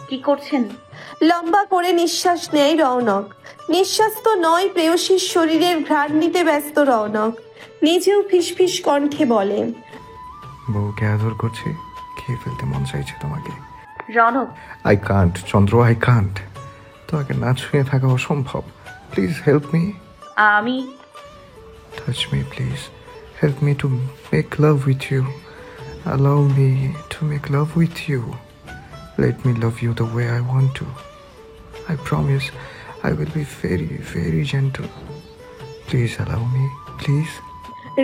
কি করছেন? লম্বা করে নিঃশ্বাস নেয় রৌনক। নিঃশ্বাস তো নয়, প্রেয়সীর শরীরের ঘ্রাণ নিতে ব্যস্ত রৌনক। নিজেও ফিসফিস কণ্ঠে বলে, বউকে আদর করছি, খেয়ে ফেলতে মন চাইছে তোমাকে। Raunak, I can't Chandra, I can't. তোমাকে না ছুঁয়ে থাকা অসম্ভব। Please help me. আমি touch me please. Help me to make love with you. Allow me to make love with you. Let me love you the way I want to. I promise I will be very, very gentle. Please allow me, please.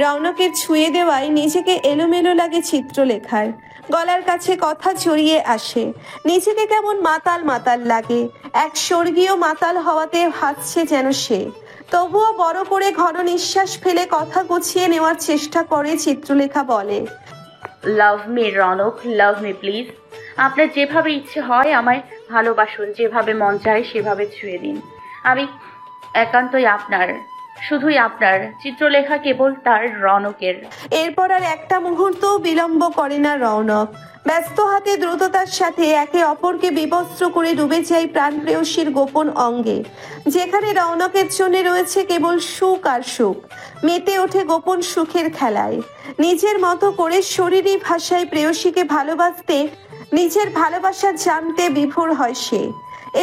রৌনকের ছুঁয়ে দেওয়ায় নিজেকে এলোমেলো লাগে চিত্রলেখার। গলার কাছে কথা জড়িয়ে আসে। নিজেকে কেমন মাতাল মাতাল লাগে। এক স্বর্গীয় মাতাল হওয়াতে হাসছে যেন সে। তবুও বড় করে ঘন নিঃশ্বাস ফেলে কথা গুছিয়ে নেওয়ার চেষ্টা করে চিত্রলেখা বলে, love me Rounak, love me please. আপনার যেভাবে ইচ্ছে হয় আমায় ভালোবাসুন, যেভাবে মন চায় সেভাবে ছুঁয়ে দিন। আমি একান্তই আপনার, শুধুই আপনার। চিত্রলেখা কেবল তার রৌনকের। এরপর আর একটা মুহূর্তও বিলম্ব করে না রৌনক। ব্যস্ত হাতে দ্রুততার সাথে একে অপরকে বিবস্ত্র করে ডুবে যায় প্রাণপ্রেয়সীর গোপন অঙ্গে, যেখানে রৌনকের জন্য রয়েছে কেবল সুখ আর সুখ। মেতে ওঠে গোপন সুখের খেলায়। নিজের মতো করে শরীরী ভাষায় প্রেয়সীকে ভালোবাসতে, নিজের ভালোবাসা জানতে বিভোর হয় সে।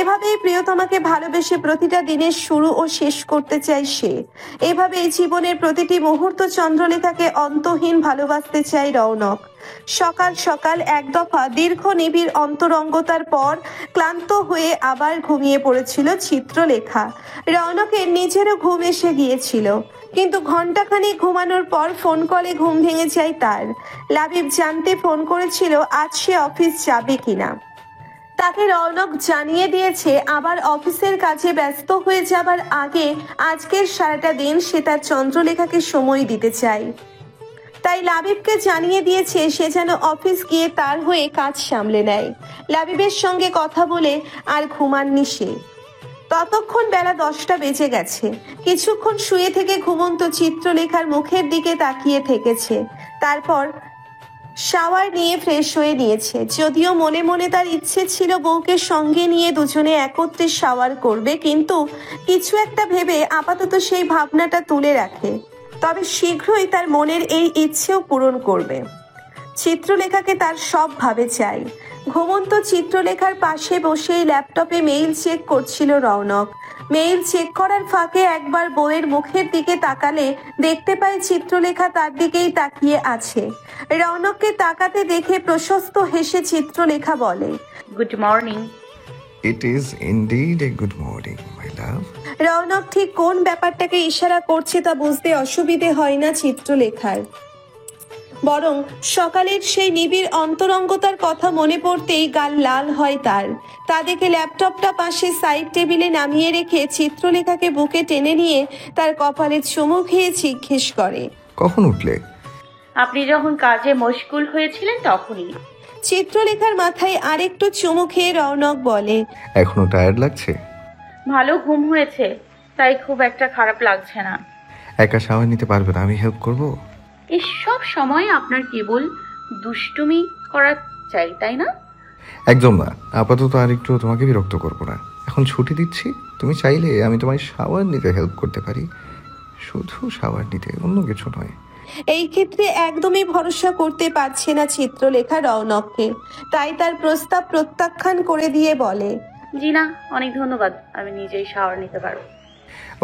এভাবেই প্রিয়তমাকে ভালোবেসে প্রতিটা দিনের শুরু ও শেষ করতে চায় সে। এভাবেই জীবনের প্রতিটি মুহূর্ত চন্দ্রলেখাকে অন্তহীন ভালোবাসতে চায় রৌনক। সকাল সকাল এক দফা দীর্ঘ নিবিড় অন্তরঙ্গতার পর ক্লান্ত হয়ে আবার ঘুমিয়ে পড়েছিল চিত্রলেখা। রৌনকের নিজেরও ঘুম এসে গিয়েছিল, কিন্তু ঘন্টাখানেক ঘুমানোর পর ফোন কলে ঘুম ভেঙে যায় তার। লাবিব জানতে ফোন করেছিল আজ সে অফিস যাবে কিনা। তাকে রৌনক জানিয়ে দিয়েছে আবার অফিসের কাজে ব্যস্ত হয়ে যাবার আগে আজকের সারাটা দিন সে তার চন্দ্রলেখাকে সময় দিতে চায়। তাই লাবিবকে জানিয়ে দিয়েছে সে যেন অফিস গিয়ে তার হয়ে কাজ সামলে নেয়। লাবিবের সঙ্গে কথা বলে আর ঘুমাননি সে। ততক্ষণ বেলা 10টা বেজে গেছে। কিছুক্ষণ শুয়ে থেকে ঘুমন্ত চিত্রলেখার মুখের দিকে তাকিয়ে থেকেছে। তারপর শাওয়ার নিয়ে ফ্রেশ হয়ে নিয়েছে। যদিও মনে মনে তার ইচ্ছে ছিল বউকে সঙ্গে নিয়ে দুজনে একত্রে শাওয়ার করবে, কিন্তু কিছু একটা ভেবে আপাতত সেই ভাবনাটা তুলে রাখে। তবে শীঘ্রই তার মনের এই ইচ্ছেও পূরণ করবে। চিত্রলেখাকে তার সব ভাবে চাই। ঘুমন্ত চিত্রলেখার পাশে বসেই ল্যাপটপে মেইল চেক করছিল রৌনক। মেইল চেক করার ফাঁকে একবার বউয়ের মুখের দিকে তাকালে দেখতে পায় চিত্রলেখা তার দিকেই তাকিয়ে আছে। রৌনককে তাকাতে দেখে প্রশস্ত হেসে চিত্রলেখা বলে, good morning. It is indeed a good morning, my love. Rounak ঠিক কোন ব্যাপারটাকে ইশারা করছে তা বুঝতে অসুবিধে হয় না চিত্রলেখার। বরং সকালের সেই নিবিড় অন্তরঙ্গতার কথা মনে পড়তেই গাল লাল হয় তার। তা দেখে ল্যাপটপটা পাশে সাইড টেবিলে নামিয়ে রেখে চিত্রলেখাকে বুকে টেনে নিয়ে তার কপালে চুমু খেয়ে জিজ্ঞেস করে, কখন উঠলে? আপনি যখন কাজে মশগুল হয়েছিলেন তখনই। চিত্রলেখার মাথায় আরেকটু চুমু খেয়ে রৌনক বলে, এখনো টায়ার্ড লাগছে? ভালো ঘুম হয়েছে, তাই খুব একটা খারাপ লাগছে না। একা শাওয়ার নিতে পারবে না, আমি হেল্প করব? এই সব সময় আপনার কেবল দুষ্টুমি করা চাই, তাই না? একদম না। আপাতত আর একটু তোমাকে বিরক্ত করবো না। এখন ছুটি দিচ্ছি, তুমি চাইলে আমি তোমায় শাওয়ার নিতে হেল্প করতে পারি। শুধু শাওয়ার নিতে, অন্য কিছু নয়। এই ক্ষেত্রে একদমই ভরসা করতে পারছে না চিত্রলেখা রৌনককে। তাই তার প্রস্তাব প্রত্যাখ্যান করে দিয়ে বলে, জি না, অনেক ধন্যবাদ, আমি নিজেই শাওয়ার নিতে পারবো।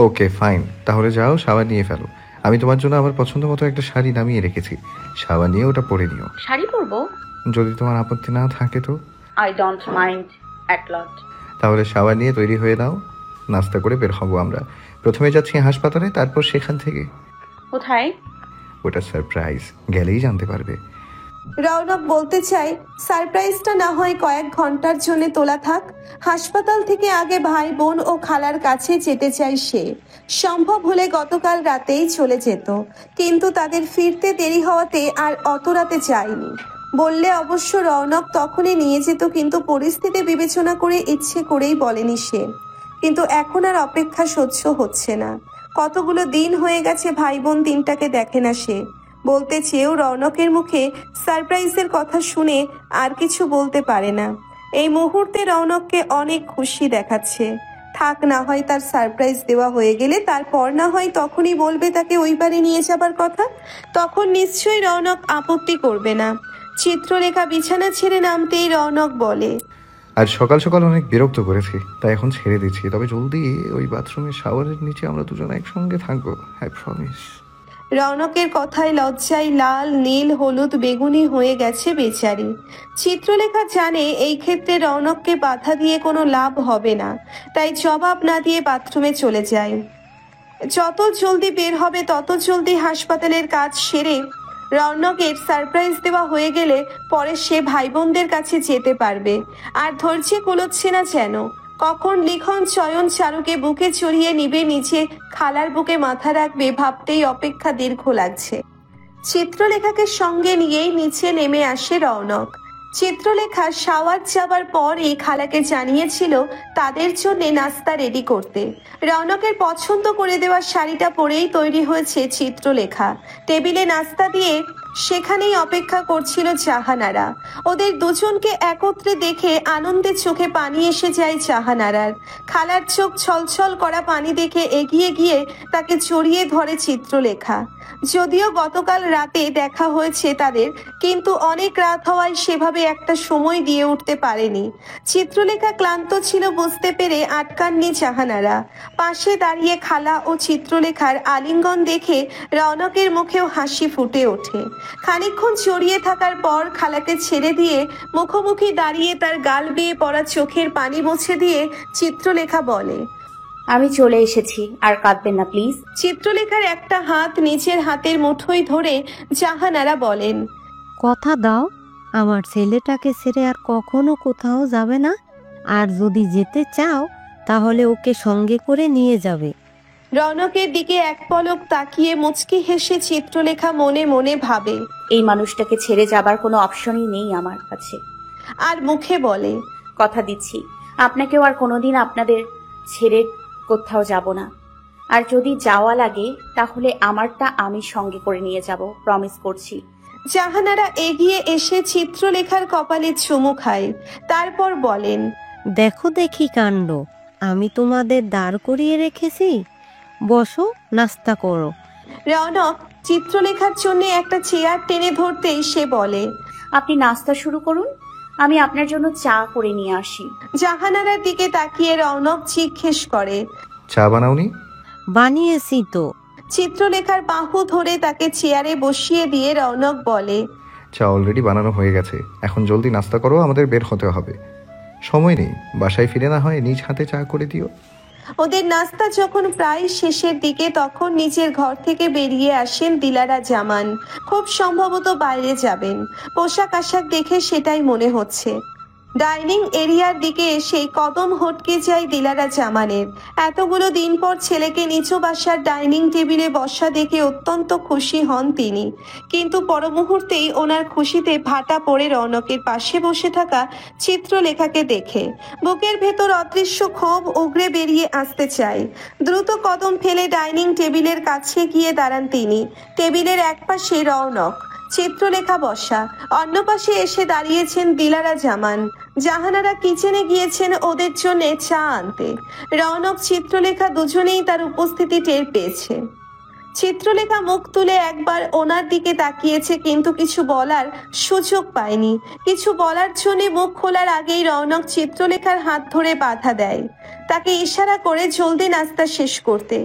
ওকে ফাইন, তাহলে যাও শাওয়ার নিয়ে ফেলো। আমি তোমার জন্য আমার পছন্দ মতো একটা শাড়ি নামিয়ে রেখেছি, শাওয়ার নিয়ে ওটা পরে নিও। শাড়ি পরবো? যদি তোমার আপত্তি না থাকে তো। আই ডোন্ট মাইন্ড অ্যাট লট। তাহলে শাওয়ার নিয়ে তৈরি হয়ে নাও, নাস্তা করে বের হবো আমরা। প্রথমে যাচ্ছি হাসপাতালে, তারপর সেখান থেকে। কোথায়? ওটা সারপ্রাইজ, গেলেই জানতে পারবে। রৌনক বলতে চাই সারপ্রাইজটা না হয় কয়েক ঘন্টার জন্য তোলা থাক। হাসপাতাল থেকে আগে ভাই বোন ও খালার কাছে যেতে চাই সে। সম্ভব হলে গতকাল রাতেই চলে যেত, কিন্তু তাদের ফিরতে দেরি হওয়াতে আর অত রাতে যায়নি। বললে অবশ্য রৌনক তখনই নিয়ে যেত, কিন্তু পরিস্থিতি বিবেচনা করে ইচ্ছে করেই বলেনি সে। কিন্তু এখন আর অপেক্ষা সহ্য হচ্ছে না। কতগুলো দিন হয়ে গেছে ভাই বোন তিনটাকে দেখে না সে। বলতে চেয়েও রৌনকের মুখে সারপ্রাইজের কথা শুনে আর কিছু বলতে পারে না। এই মুহূর্তে রৌনককে অনেক খুশি দেখাচ্ছে। থাক, না হয় তার সারপ্রাইজ দেওয়া হয়ে গেলে তারপর না হয় তখনই বলবে তাকে ওই বাড়ি নিয়ে যাবার কথা, তখন নিশ্চয়ই রৌনক আপত্তি করবে না। চিত্রলেখা বিছানা ছেড়ে নামতেই রৌনক বলে, আজ সকাল সকাল অনেক বিরক্ত করেছি, তাই এখন ছেড়ে দিচ্ছি। তবে জলদি ওই বাথরুমের শাওয়ারের নিচে আমরা দুজন একসঙ্গে থাকবো, আই প্রমিস। রৌনকের কথায় লজ্জায় লাল, নীল, হলুদ, বেগুনি হয়ে গেছে বেচারি। চিত্রলেখা জানে এই ক্ষেত্রে রৌনককে বাধা দিয়ে কোনো লাভ হবে না, তাই জবাব না দিয়ে বাথরুমে চলে যায়। যত জলদি বের হবে তত জলদি হাসপাতালের কাজ সেরে রৌনকের সারপ্রাইজ দেওয়া হয়ে গেলে পরে সে ভাই বোনদের কাছে যেতে পারবে। আর ধৈর্যে কুলোচ্ছে না যেন, কখন লিখন চয়ন চারুকে বুকে চড়িয়ে নিবে, নিচে খালার বুকে মাথা রাখবে, ভাবতেই অপেক্ষা দীর্ঘ লাগছে। চিত্রলেখাকে সঙ্গে নিয়েই নিচে নেমে আসে রৌনক। চিত্রলেখা শাওয়ার যাবার পরই খালাকে জানিয়েছিল তাদের জন্য নাস্তা রেডি করতে। রৌনকের পছন্দ করে দেওয়া শাড়িটা পরেই তৈরি হয়েছে চিত্রলেখা। টেবিলে নাস্তা দিয়ে সেখানেই অপেক্ষা করছিল জাহানারা। ওদের দুজনকে একত্রে দেখে আনন্দে চোখে পানি এসে যায় জাহানারার। খালার চোখ ছলছল করা পানি দেখে এগিয়ে গিয়ে তাকে জড়িয়ে ধরে চিত্রলেখা। যদিও গতকাল রাতে দেখা হয়েছে তাদের, কিন্তু অনেক রাত হওয়ায় সেভাবে একটা সময় দিয়ে উঠতে পারেনি। চিত্রলেখা ক্লান্ত ছিল বুঝতে পেরে আটকাননি জাহানারা। পাশে দাঁড়িয়ে খালা ও চিত্রলেখার আলিঙ্গন দেখে রৌনকের মুখেও হাসি ফুটে ওঠে। খানিকক্ষণ জড়িয়ে থাকার পর খালাকে ছেড়ে দিয়ে মুখোমুখি দাঁড়িয়ে তার গাল বেয়ে পড়া চোখের পানি মুছে দিয়ে চিত্রলেখা বলে, আমি চলে এসেছি, আর কাঁদবেন না প্লিজ। চিত্রলেখার একটা হাত নিচের হাতের মুঠোয় ধরে জাহানারা বলেন, কথা দাও আমার ছেলেটাকে ছেড়ে আর কখনো কোথাও যাবে না, আর যদি যেতে চাও তাহলে ওকে সঙ্গে করে নিয়ে যাবে। রৌনকের দিকে এক পলক তাকিয়ে মুচকি হেসে চিত্রলেখা মনে মনে ভাবে, এই মানুষটাকে ছেড়ে যাবার কোনো অপশনই নেই আমার কাছে। আর মুখে বলে, কথা দিচ্ছি আপনাকেও আর কোনোদিন আপনাদের ছেড়ে কোথাও যাব না। আর যদি যাওয়া লাগে তাহলে আমারটা আমি সঙ্গে করে নিয়ে যাব, প্রমিস করছি। জাহানারা এগিয়ে এসে চিত্রলেখার কপালে চুমু খায়, তারপর বলেন, দেখো দেখি কাণ্ড, আমি তোমাদের দাঁড় করিয়ে রেখেছি, বসো নাস্তা করো। রৌনক চিত্রলেখার জন্য একটা চেয়ার টেনে ধরতেই সে বলে, আপনি নাস্তা শুরু করুন, আমি আপনার জন্য চা করে নিয়ে আসি। জাহানারার দিকে তাকিয়ে রৌনক জিজ্ঞেস করে, চা বানাওনি? বানিয়েছি তো। চিত্রলেখার বাহু ধরে তাকে চেয়ারে বসিয়ে দিয়ে রৌনক বলে, চা অলরেডি বানানো হয়ে গেছে, এখন জলদি নাস্তা করো, আমাদের বের হতে হবে, সময় নেই। বাসায় ফিরে না হয় নিজ হাতে চা করে দিও। ওদের নাস্তা যখন প্রায় শেষের দিকে তখন নিজের ঘর থেকে বেরিয়ে আসেন দিলারা জামান। খুব সম্ভবত বাইরে যাবেন, পোশাক আশাক দেখে সেটাই মনে হচ্ছে। ডাইনিং এরিয়ার দিকে এসেই কদম হটকে যায় দিলারা জামানের। এতগুলো দিন পর ছেলেকে নিচু বাসার ডাইনিং টেবিলে বসা দেখে অত্যন্ত খুশি হন তিনি, কিন্তু পর মুহূর্তেই ওনার খুশিতে ভাটা পড়ে রৌনকের পাশে বসে থাকা চিত্রলেখাকে দেখে। বুকের ভেতর অদৃশ্য ক্ষোভ উগরে বেরিয়ে আসতে চায়। দ্রুত কদম ফেলে ডাইনিং টেবিলের কাছে গিয়ে দাঁড়ান তিনি। টেবিলের এক পাশে রৌনক, চিত্রলেখা বসা, অন্য পাশে এসে দাঁড়িয়েছেন দিলারা জামান। জাহানারা কিচেনে গিয়েছেন ওদের জন্য চা আনতে। রৌনক চিত্রলেখা দুজনেই তার উপস্থিতি টের পেয়েছে। চিত্রলেখা মুখ তুলে একবার ওনার দিকে তাকিয়েছে, কিন্তু কিছু বলার সুযোগ পায়নি। কিছু বলার জন্য মুখ খোলার আগেই রৌনক চিত্রলেখার হাত ধরে বাধা দেয়, তাকে ইশারা করে জলদি নাস্তা শেষ করতে।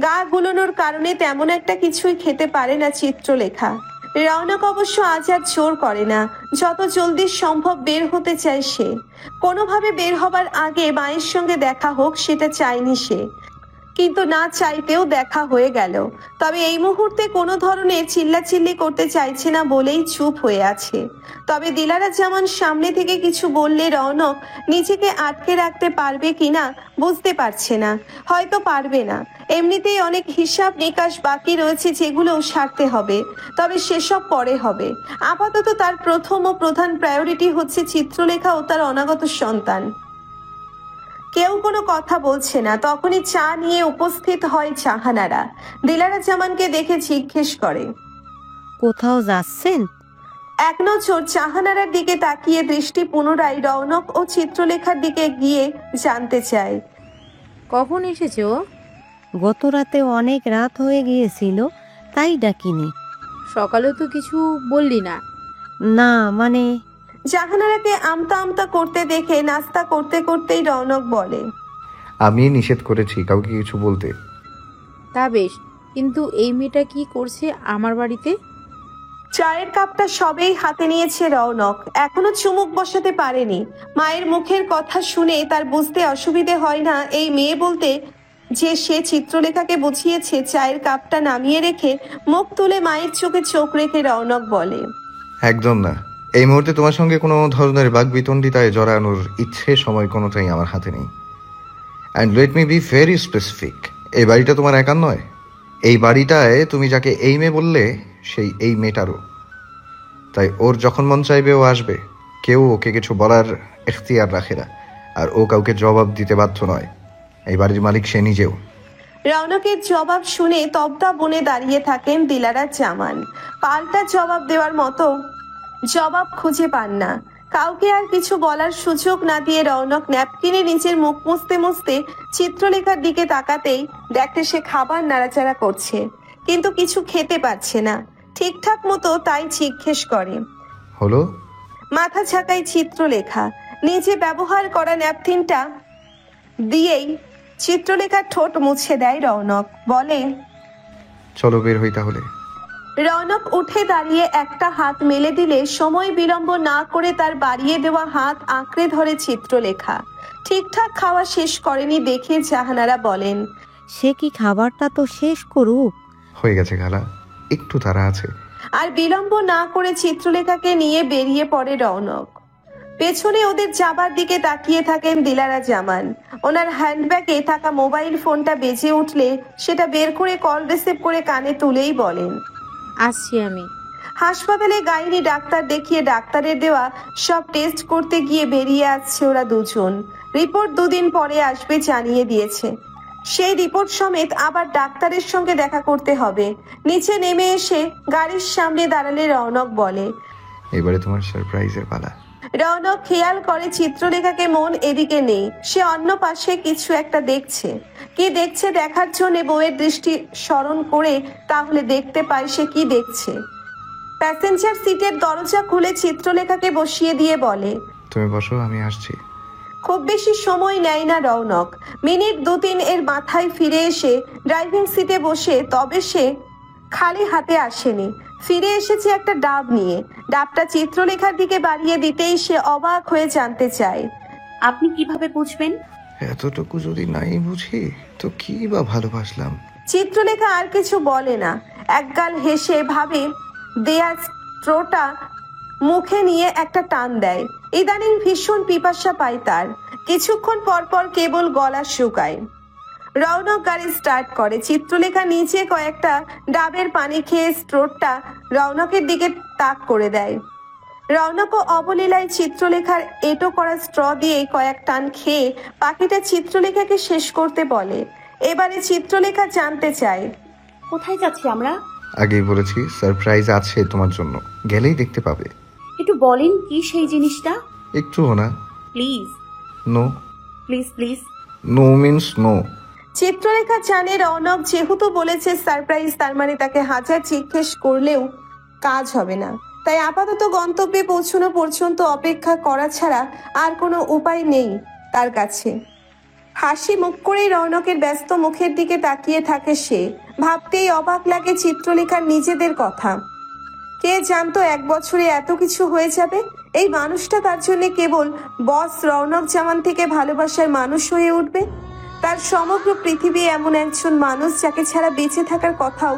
গা গুলোনোর কারণে তেমন একটা কিছুই খেতে পারে না চিত্রলেখা। রৌনক অবশ্য আজ আর জোর করে না, যত জলদি সম্ভব বের হতে চায় সে। কোনোভাবে বের হবার আগে মায়ের সঙ্গে দেখা হোক সেটা চায়নি সে, কিন্তু না চাইতেও দেখা হয়ে গেল। তবে এই মুহূর্তে কোনো ধরনের চিল্লাচিল্লি করতে চাইছে না বলেই চুপ হয়ে আছে। তবে দিলারা জামান সামনে থেকে কিছু বললে রৌনক নিজেকে আটকে রাখতে পারবে কিনা বুঝতে পারছে না, হয়তো পারবে না। এমনিতেই অনেক হিসাব নিকাশ বাকি রয়েছে যেগুলো সারতে হবে, তবে সেসব পরে হবে। আপাতত তার প্রথম ও প্রধান প্রায়োরিটি হচ্ছে চিত্রলেখা ও তার অনাগত সন্তান। কেউ কোনো কথা বলছে না। তখনই চা নিয়ে উপস্থিত হয় জাহানারা। দিলারা জামানকে দেখে জিজ্ঞেস করে, কোথাও যাচ্ছেন? এক নজর জাহানারার দিকে তাকিয়ে দৃষ্টি পুনরায় রৌনক ও চিত্রলেখার দিকে গিয়ে জানতে চায়। কখন এসেছে ও? গত রাতে অনেক রাত হয়ে গিয়েছিল, তাই ডাকিনি। সকালে তো কিছু বললি না। না মানে জাহানারাকে আমতা আমতা করতে দেখে নাস্তা করতে করতেই রৌনক বলে, আমি নিষেধ করেছি কাউকে কিছু বলতে। তা বেশ, কিন্তু এই মেয়েটা কি করছে আমার বাড়িতে? চায়ের কাপটা সবেই হাতে নিয়েছে রৌনক, এখনো চুমুক বসাতে পারেনি। মায়ের মুখের কথা শুনে তার বুঝতে অসুবিধে হয় না এই মেয়ে বলতে যে সে চিত্রলেখাকে বুঝিয়েছে। চায়ের কাপটা নামিয়ে রেখে মুখ তুলে মায়ের চোখে চোখ রেখে রৌনক বলে, একদম না। এই মুহূর্তে তোমার সঙ্গে কোনো ধরনের বাকবিতণ্ডিতায় জড়ানোর ইচ্ছে সময় কোনোটাই আমার হাতে নেই। And let me be very specific, এই বাড়িটা তোমার একার নয়। এই বাড়িটায় তুমি যাকে এই মেয়ে বললে সেই এই মেয়েটারও। তাই ওর যখন মন চাইবে ও আসবে, কেউ ওকে কিছু বলার এখতিয়ার রাখে না, আর ও কাউকে জবাব দিতে বাধ্য নয়। এই বাড়ির মালিক সে নিজেও। রৌনকের জবাব শুনে তবদা বনে দাঁড়িয়ে থাকেন দিলারা জামান। পাল্টা জবাব দেওয়ার মতো জবাব খুঁজে পান না। কাউকে আর কিছু বলার সুযোগ না দিয়ে রৌনক ন্যাপকিনে নিজের মুখ মুছতে মুছতে চিত্রলেখার দিকে তাকাতেই দেখে সে খাবার নাড়াচাড়া করছে, কিন্তু কিছু খেতে পারছে না ঠিকঠাক মতো। তাই জিজ্ঞেস করে, হলো? মাথা ঝাঁকায় চিত্রলেখা। নিজে ব্যবহার করা ন্যাপকিনটা দিয়েই চিত্রলেখার ঠোঁট মুছে দেয় রৌনক। বলে, চলো বের হই তাহলে। রৌনক উঠে দাঁড়িয়ে একটা হাত মেলে দিলে সময় বিলম্ব না করে তার বাড়িয়ে দেওয়া হাত আঁকড়ে ধরে চিত্রলেখা। ঠিকঠাক খাওয়া শেষ করেনি দেখে জাহানারা বলেন, সে কি খাবারটা তো শেষ করুক। হয়ে গেছে খালা, একটু তাড়া আছে। আর বিলম্ব না করে চিত্রলেখাকে নিয়ে বেরিয়ে পড়ে রৌনক। পেছনে ওদের যাবার দিকে তাকিয়ে থাকেন দিলারা জামান। ওনার হ্যান্ডব্যাগে থাকা মোবাইল ফোনটা বেজে উঠলে সেটা বের করে কল রিসিভ করে কানে তুলেই বলেন, আসছি আমি। হাসপাতালে গাইনি ডাক্তার দেখিয়ে ডাক্তারের দেওয়া সব টেস্ট করতে গিয়ে বেরিয়ে আসছে ওরা দুজন। রিপোর্ট 2 দিন পরে আসবে জানিয়ে দিয়েছে। সেই রিপোর্ট সমেত আবার ডাক্তারের সঙ্গে দেখা করতে হবে। নিচে নেমে এসে গাড়ির সামনে দাঁড়ালে রৌনক বলে, এবারে তোমার সারপ্রাইজের পালা। রৌনক খেয়াল করে চিত্রলেখাকে মন এদিকে নেই, সে অন্য পাশে কিছু একটা দেখছে। কি দেখছে দেখার জন্য বউয়ের দৃষ্টি স্মরণ করে তাহলে দেখতে পায় সে কি দেখছে। প্যাসেঞ্জার সিটের দরজা খুলে চিত্রলেখাকে বসিয়ে দিয়ে বলে, তুমি বসো, আমি আসছি। খুব বেশি সময় নেয় না রৌনক। মিনিট 2-3 এর মাথায় ফিরে এসে ড্রাইভিং সিটে বসে। তবে সে খালি হাতে আসেনি, ফিরে এসেছে একটা ডাব নিয়ে। ডাবটা চিত্রলেখার দিকে বাড়িয়ে দিতেই সে অবাক হয়ে জানতে চায়, আপনি কিভাবে বুঝবেন? এতটুকু যদি নাই বুঝি তো কি বা ভালোবাসলাম। চিত্রলেখা আর কিছু বলে না, একগাল হেসে ভাবে দেয়া স্ট্রোটা মুখে নিয়ে একটা টান দেয়। ইদানিং ভীষণ পিপাসা পায় তার, কিছুক্ষণ পর পর কেবল গলা শুকায়। রৌনক গাড়ি স্টার্ট করে। চিত্রলেখা নিচে কয়েকটা ডাবের পানি খেয়ে স্ট্রোটা রৌনকের দিকে তাক করে দেয়। রৌনকও অবলীলায় চিত্রলেখার এঁটো করা স্ট্র দিয়ে কয়েক টান খেয়ে পাখিটা চিত্রলেখাকে শেষ করতে বলে। এবারে চিত্রলেখা জানতে চায়, কোথায় যাচ্ছি আমরা? আগেই বলেছি সারপ্রাইজ আছে তোমার জন্য, গেলেই দেখতে পাবে। একটু বলেন কি সেই জিনিসটা? একটুও না। Please no. Please please. No means no. Chitralekha জানে রৌনক যেহেতু বলেছে সারপ্রাইজ, তার মানে তাকে হাজার জিজ্ঞেস করলেও কাজ হবে না। তাই আপাতত গন্তব্যে পৌঁছানো পর্যন্ত অপেক্ষা করা ছাড়া আর কোনো উপায় নেই তার কাছে। হাসি মুখ করেই রৌনকের ব্যস্ত মুখের দিকে তাকিয়ে থাকে সে। ভাবতেই অবাক লাগে চিত্রলেখার নিজেদের কথা। কে জানতো 1 বছরে এত কিছু হয়ে যাবে। এই মানুষটা তার জন্য কেবল বস রৌনক জামান থেকে ভালোবাসার মানুষ হয়ে উঠবে। তার সমগ্র পৃথিবী এমন একজন মানুষ যাকে ছাড়া বেঁচে থাকার কথাও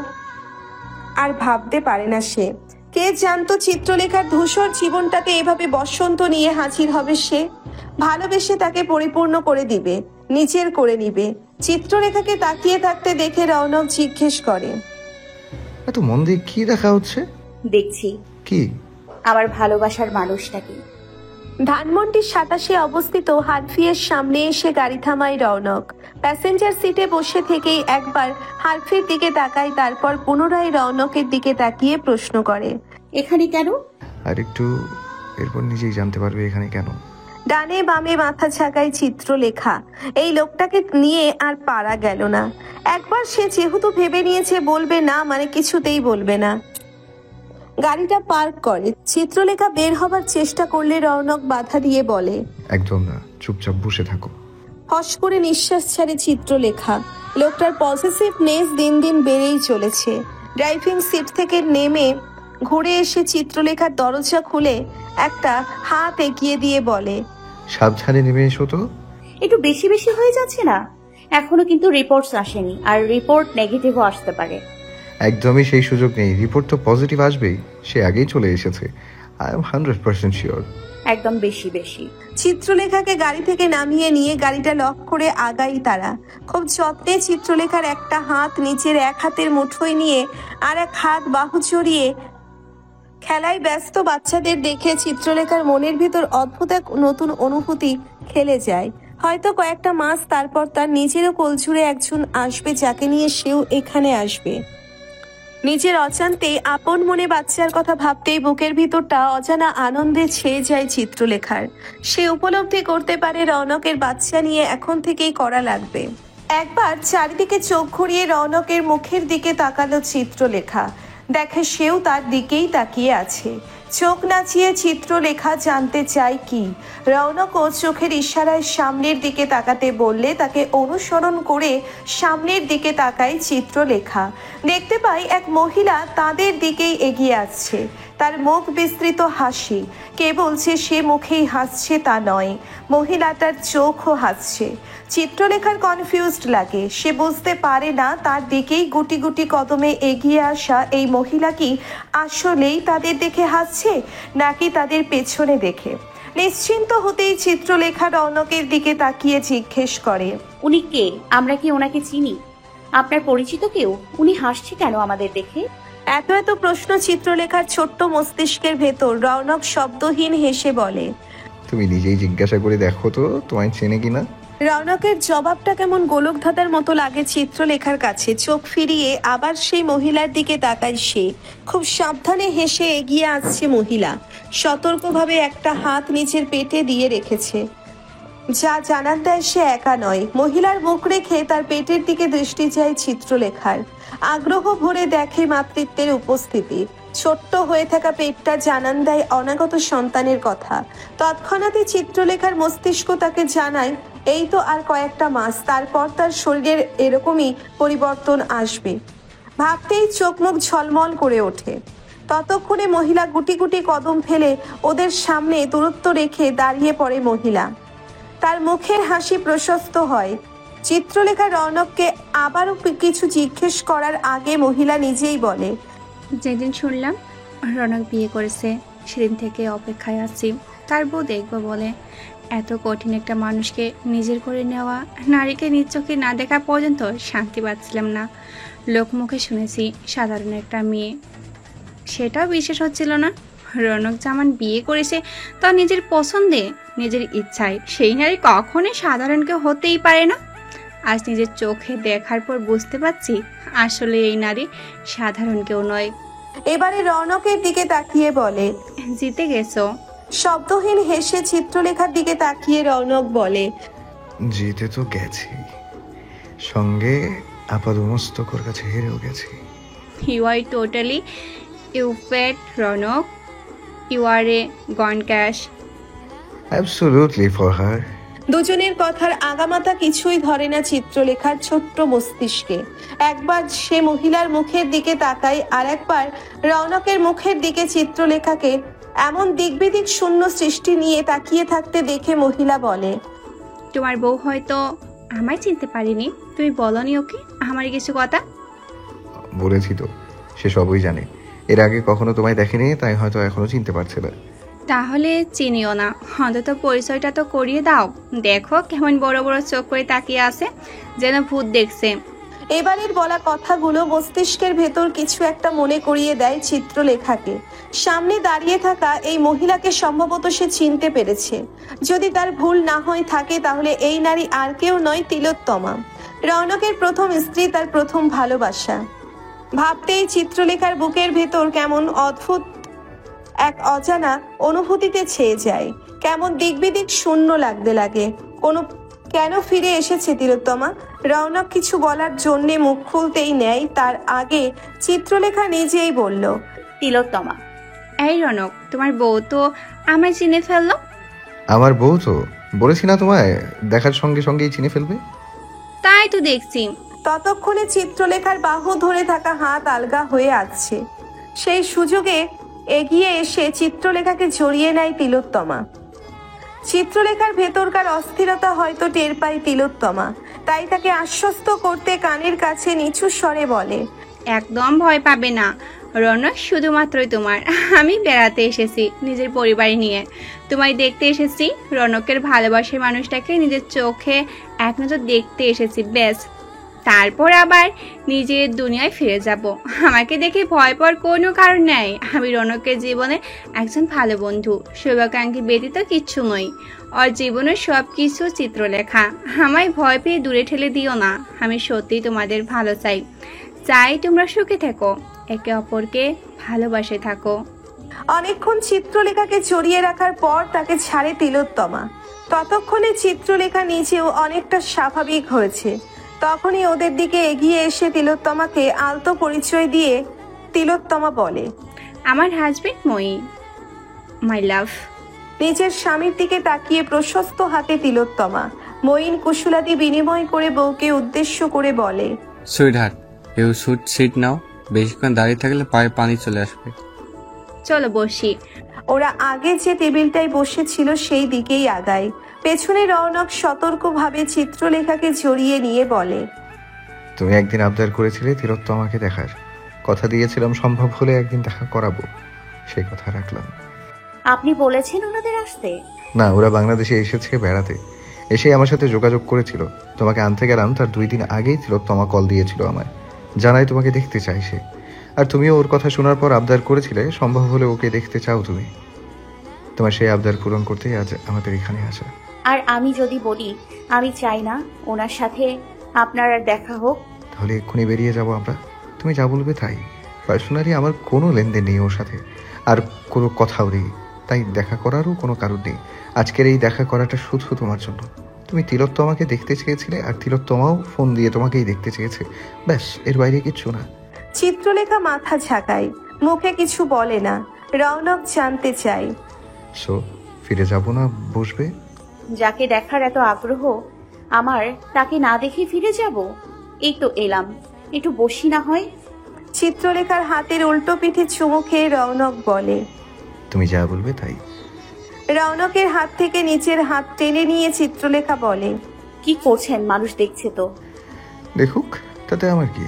আর ভাবতে পারে না সে। কে জানতো চিত্রলেখার ধূসর জীবনটাতে এভাবে বসন্ত নিয়ে হাজির হবে সে। ভালোবেসে তাকে পরিপূর্ণ করে দিবে, নিজের করে নিবে। চিত্রলেখাকে তাকিয়ে থাকতে দেখে রৌনক জিজ্ঞেস করে, এত মন দিয়ে কি দেখা হচ্ছে? দেখছি কি? আমার ভালোবাসার মানুষটাকে। ধানমন্ডির 27-এ অবস্থিত হারফিয়ের সামনে এসে গাড়ি থামায় রৌনক। প্যাসেঞ্জার সিটে বসে থেকেই একবার হারফির দিকে তাকায়, তারপর পুনরায় রৌনকের দিকে তাকিয়ে প্রশ্ন করে, এখানে কেন? আর একটু এরপর নিজেই জানতে পারবে এখানে কেন। ডানে বামে মাথা ঝাঁকায় চিত্রলেখা। এই লোকটাকে নিয়ে আর পারা গেল না। একবার সে যেহেতু ভেবে নিয়েছে বলবে না মানে কিছুতেই বলবে না। গাড়িটা পার্ক করে চিত্রলেখা বের হবার চেষ্টা করলে রৌনক বাধা দিয়ে বলে, একদম না, চুপচাপ বসে থাকো। ফস করে নিঃশ্বাস ছাড়ে চিত্রলেখা। লোকটার পজিটিভনেস দিন দিন বেড়েই চলেছে। ড্রাইভিং সিট থেকে নেমে ঘুরে এসে চিত্রলেখার দরজা খুলে একটা হাত এগিয়ে দিয়ে বলে, সাবধানে নেমে এসো তো। একটু বেশি বেশি হয়ে যাচ্ছে না? এখনো কিন্তু রিপোর্টস আসেনি, আর রিপোর্ট নেগেটিভও আসতে পারে। একদমই সেই সুযোগ নেই, রিপোর্ট তো পজিটিভ আসবেই, সে আগেই চলে এসেছে। I am 100% sure. একদম বেশি বেশি। চিত্রলেখাকে গাড়ি থেকে নামিয়ে নিয়ে গাড়িটা লক করে আগাই তারা। খুব যত্নে চিত্রলেখার একটা হাত নিচের এক হাতের মুঠোয় নিয়ে আর এক হাত বাহু জড়িয়ে খেলায় ব্যস্ত বাচ্চাদের দেখে চিত্রলেখার মনের ভিতর অদ্ভুত এক নতুন অনুভূতি খেলে যায়। হয়তো কয়েকটা মাস তারপর তার নিজেরও কোলজুড়ে একজন আসবে যাকে নিয়ে সেও এখানে আসবে। নিজের অজান্তে আপন মনে বাচ্চার কথা ভাবতেই বুকের ভিতরটা অজানা আনন্দে ছেয়ে যায় চিত্রলেখার। সে উপলব্ধি করতে পারে রৌনকের বাচ্চা নিয়ে এখন থেকেই করা লাগবে। একবার চারিদিকে চোখ ঘুরিয়ে রৌনকের মুখের দিকে তাকালো চিত্রলেখা। দেখে সেও তার দিকেই তাকিয়ে আছে। চোখ নাচিয়ে চিত্রলেখা জানতে চায় কি। রৌনকও চোখের ইশারায় সামনের দিকে তাকাতে বললে তাকে অনুসরণ করে সামনের দিকে তাকায় চিত্রলেখা। দেখতে পাই এক মহিলা তাদের দিকেই এগিয়ে আসছে। তার মুখ বিস্তৃত হাসি। কেবল যে সে মুখেই হাসছে তা নয়, মহিলাটার চোখও হাসছে। চিত্রলেখার কনফিউজড লাগে। সে বুঝতে পারে না তার দিকেই গুটি গুটি কদমে এগিয়ে আসা এই মহিলা কি আসলেই তাদের দেখে হাসছে নাকি তাদের পেছনে দেখে। নিশ্চিন্ত হতেই চিত্রলেখা রৌনকের দিকে তাকিয়ে জিজ্ঞেস করে, উনি কে? আমরা কি ওনাকে চিনি? আপনার পরিচিত কেউ? উনি হাসছে কেন আমাদের দেখে? এত এত প্রশ্ন চিত্রলেখার ছোট্ট মস্তিষ্কের ভেতর। রৌনক শব্দহীন হেসে বলে, তুমি নিজেই জিজ্ঞাসা করে দেখো তো তোমায় চেনে কিনা। রৌনকের জবাবটা কেমন গোলক ধাঁধার মতো লাগে চিত্রলেখার কাছে। চোখ ফিরিয়ে আবার সেই মহিলার দিকে তাকায় সে। খুব সাবধানে হেসে এগিয়ে আসছে মহিলা। সতর্কভাবে একটা হাত নিচের পেটে দিয়ে রেখেছে, যা জানান দেয় সে একা নয়। মহিলার মুখ রেখে তার পেটের দিকে দৃষ্টি যায় চিত্রলেখার। আগ্রহ ভরে দেখে মাতৃত্বের উপস্থিতি। ছোট্ট হয়ে থাকা পেটটা জানান দেয় অনাগত সন্তানের কথা। তৎক্ষণাৎই চিত্রলেখার মস্তিষ্ক তাকে জানায় এই তো আর কয়েকটা মাস, তারপর তার শরীরের এরকমই পরিবর্তন আসবে। ভাবতেই চোখ মুখ ঝলমল করে ওঠে। ততক্ষণে মহিলা গুটি গুটি কদম ফেলে ওদের সামনে দূরত্ব রেখে দাঁড়িয়ে পড়ে মহিলা। তার মুখের হাসি প্রশস্ত হয়। চিত্রলেখা রৌনককে আবারও কিছু জিজ্ঞেস করার আগে মহিলা নিজেই বলে, যেদিন শুনলাম রনক বিয়ে করেছে সেদিন থেকে অপেক্ষায় আছি তার বউ দেখবো বলে। এত কঠিন একটা মানুষকে নিজের করে নেওয়া, নারীকে নিজ চোখে না দেখা পর্যন্ত শান্তি পাচ্ছিলাম না। লোকমুখে শুনেছি সাধারণ একটা মেয়ে, সেটাও বিশ্বাস হচ্ছিল না। রনক জামান বিয়ে করেছে তা নিজের পছন্দে, নিজের ইচ্ছায়। সেই নারী কখনোই সাধারণ কেউ হতেই পারে না। আজ নিজের চোখে দেখার পর বুঝতে পারছি আসলে এই নারী সাধারণ কেউ নয়। এবারে রৌনকের দিকে তাকিয়ে বলে, জিতে গেছো। শব্দহীন হেসে চিত্রলেখার দিকে তাকিয়ে রৌনক বলে, জিতে তো গেছি, সঙ্গে আপাদমস্তকর কাছে হেরেও গেছি। ইউ আর টোটালি ইউফেট Raunak, you are a gone case. Absolutely for her. দুজনের কথার আগামাথা কিছুই ধরে না চিত্রলেখার ছোট্ট মস্তিষ্কে। একবার সে মহিলার মুখের দিকে তাকায়, আর একবার রৌনকের মুখের দিকে। চিত্রলেখাকে এমন দিকবিদিক শূন্য সৃষ্টি নিয়ে তাকিয়ে থাকতে দেখে মহিলা বলে, তোমার বউ হয়তো আমায় চিনতে পারিনি, তুমি বলনি ওকে আমার কিছু কথা? বলেছি তো, সে সবই জানে। এর আগে কখনো তোমায় দেখেনি, তাই হয়তো এখনো চিনতে পারছে না। তাহলে চিনিও না, অন্তত পরিচয়টা তো করিয়ে দাও। দেখো কেমন বড় বড় চোখ করে তাকিয়ে আছে, যেন ভূত দেখছে। এবারের বলা কথাগুলো মস্তিষ্কের ভেতর কিছু একটা মনে করিয়ে দেয় চিত্রলেখাকে। সামনে দাঁড়িয়ে থাকা এই মহিলাকে সম্ভবত সে চিনতে পেরেছে। যদি তার ভুল না হয়ে থাকে তাহলে এই নারী আর কেউ নয়, তিলোত্তমা, রৌনকের প্রথম স্ত্রী, তার প্রথম ভালোবাসা। ভাবতেই চিত্রলেখার বুকের ভেতর কেমন অদ্ভুত এক অজানা অনুভূতিতে ছেয়ে যায়। কেমন দিকবিদিক শূন্য লাগতে লাগে। কেন ফিরে এসেছে তিলোত্তমা? রৌনক কিছু বলার জন্যে মুখ খুলতেই নেয়, তার আগে চিত্রলেখা নিজেই বলল, তিলোত্তমা। এই রনক, তোমার বউ তো আমায় চিনে ফেললো। আমার বউ তো বলেছি না তোমায়, দেখার সঙ্গে সঙ্গেই চিনে ফেলবে। তাই তো দেখছি। ততক্ষণে চিত্রলেখার বাহু ধরে থাকা হাত আলগা হয়ে আসছে। সেই সুযোগে এগিয়ে এসে চিত্রলেখাকে জড়িয়ে নেয় তিলোত্তমা। চিত্রলেখার ভেতরকার অস্থিরতা হয়তো টের পায় তিলোত্তমা, তাই তাকে আশ্বস্ত করতে কানের কাছে নিচু স্বরে বলে, একদম ভয় পাবে না রনক, শুধুমাত্রই তোমার। আমি বেড়াতে এসেছি নিজের পরিবারে নিয়ে, তোমায় দেখতে এসেছি। রনকের ভালোবাসার মানুষটাকে নিজের চোখে এক নজর দেখতে এসেছি, ব্যাস। তারপর আবার নিজের দুনিয়ায় ফিরে যাব। আমাকে দেখে ভয় পাওয়ার কোনো কারণ নেই। আমি রনকের জীবনে একজন ভালো বন্ধু, শুভাকাঙ্ক্ষী ব্যতীত কিচ্ছু নই। ওর জীবনের সব কিছু চিত্রলেখা। আমায় ভয় পেয়ে দূরে ঠেলে দিও না। আমি সত্যিই তোমাদের ভালো চাই, চাই তোমরা সুখে থেকো, একে অপরকে ভালোবাসে থাকো। অনেকক্ষণ চিত্রলেখাকে জড়িয়ে রাখার পর তাকে ছাড়ে তিলোত্তমা। ততক্ষণে চিত্রলেখা নিজেও অনেকটা স্বাভাবিক হয়েছে। তখনই ওদের দিকে এগিয়ে এসে তিলোত্তমাকে আলতো পরিচয় দিয়ে তিলোত্তমা বলে, আমার হাজবেন্ড মই, মাই লাভ। নিজের স্বামীর দিকে তাকিয়ে প্রশস্ত হাতে তিলোত্তমা মঈন কুশলাদি বিনিময় করে বউকে উদ্দেশ্য করে বলে, sweetheart, you should sit now. বেশিক্ষণ দাঁড়িয়ে থাকলে পায়ে পানি চলে আসবে। চলো বসি। ওরা আগে যে টেবিলটায় বসেছিল সেই দিকেই আগায়। পেছনে রৌনক সতর্কভাবে চিত্রলেখাকে জড়িয়ে নিয়ে বলে, তুমি একদিন আবদার করেছিলে তিলোত্তমাকে দেখার, কথা দিয়েছিলাম সম্ভব হলে একদিন দেখা করাবো, সেই কথা রাখলাম। আপনি বলেছেন ওনাদের আসতে? না, ওরা বাংলাদেশে এসেছে বেড়াতে, এসেই আমার সাথে যোগাযোগ করেছিল। তোমাকে আনতে গেলাম তার 2 দিন আগেই তিলোত্তমা কল দিয়েছিল আমায়, জানাই তোমাকে দেখতে চাই সে। আর তুমিও ওর কথা শোনার পর আবদার করেছিলে সম্ভব হলে ওকে দেখতে চাও তুমি। তোমার সেই আবদার পূরণ করতেই আজ আমাদের এখানে আসা। আর আমি যদি বলি আমি চাই না ওনার সাথে আপনার আর দেখা হোক? তাহলে এক্ষুনি বেরিয়ে যাবো আমরা, তুমি যা বলবে তাই। পার্সোনালি আমার কোনো লেনদেন নেই ওর সাথে, আর কোনো কথাও নেই, তাই দেখা করারও কোনো কারণ নেই। আজকের এই দেখা করাটা শুধু তোমার জন্য। তুমি তিলোত্তমাকে দেখতে চেয়েছিলে আর তিলোত্তমাও ফোন দিয়ে তোমাকেই দেখতে চেয়েছে, ব্যাস, এর বাইরে কিচ্ছু না। চিত্রলেখা মাথা ঝাঁকায়, মুখে কিছু বলে না। রৌনক জানতে চায়, সো ফিরে যাব না, বসবে? যাকে দেখার এত আগ্রহ আমার, তাকে না দেখে ফিরে যাব? এই তো এলাম, একটু বসি না হয়? চিত্রলেখার হাতের উল্টো পিঠে চুমু খেয়ে রৌনক বলে, তুমি যা বলবে তাই। রৌনকের হাত থেকে নিচের হাত টেনে নিয়ে চিত্রলেখা বলে, কি করছেন? মানুষ দেখছে তো। দেখুক, তাতে আমার কি?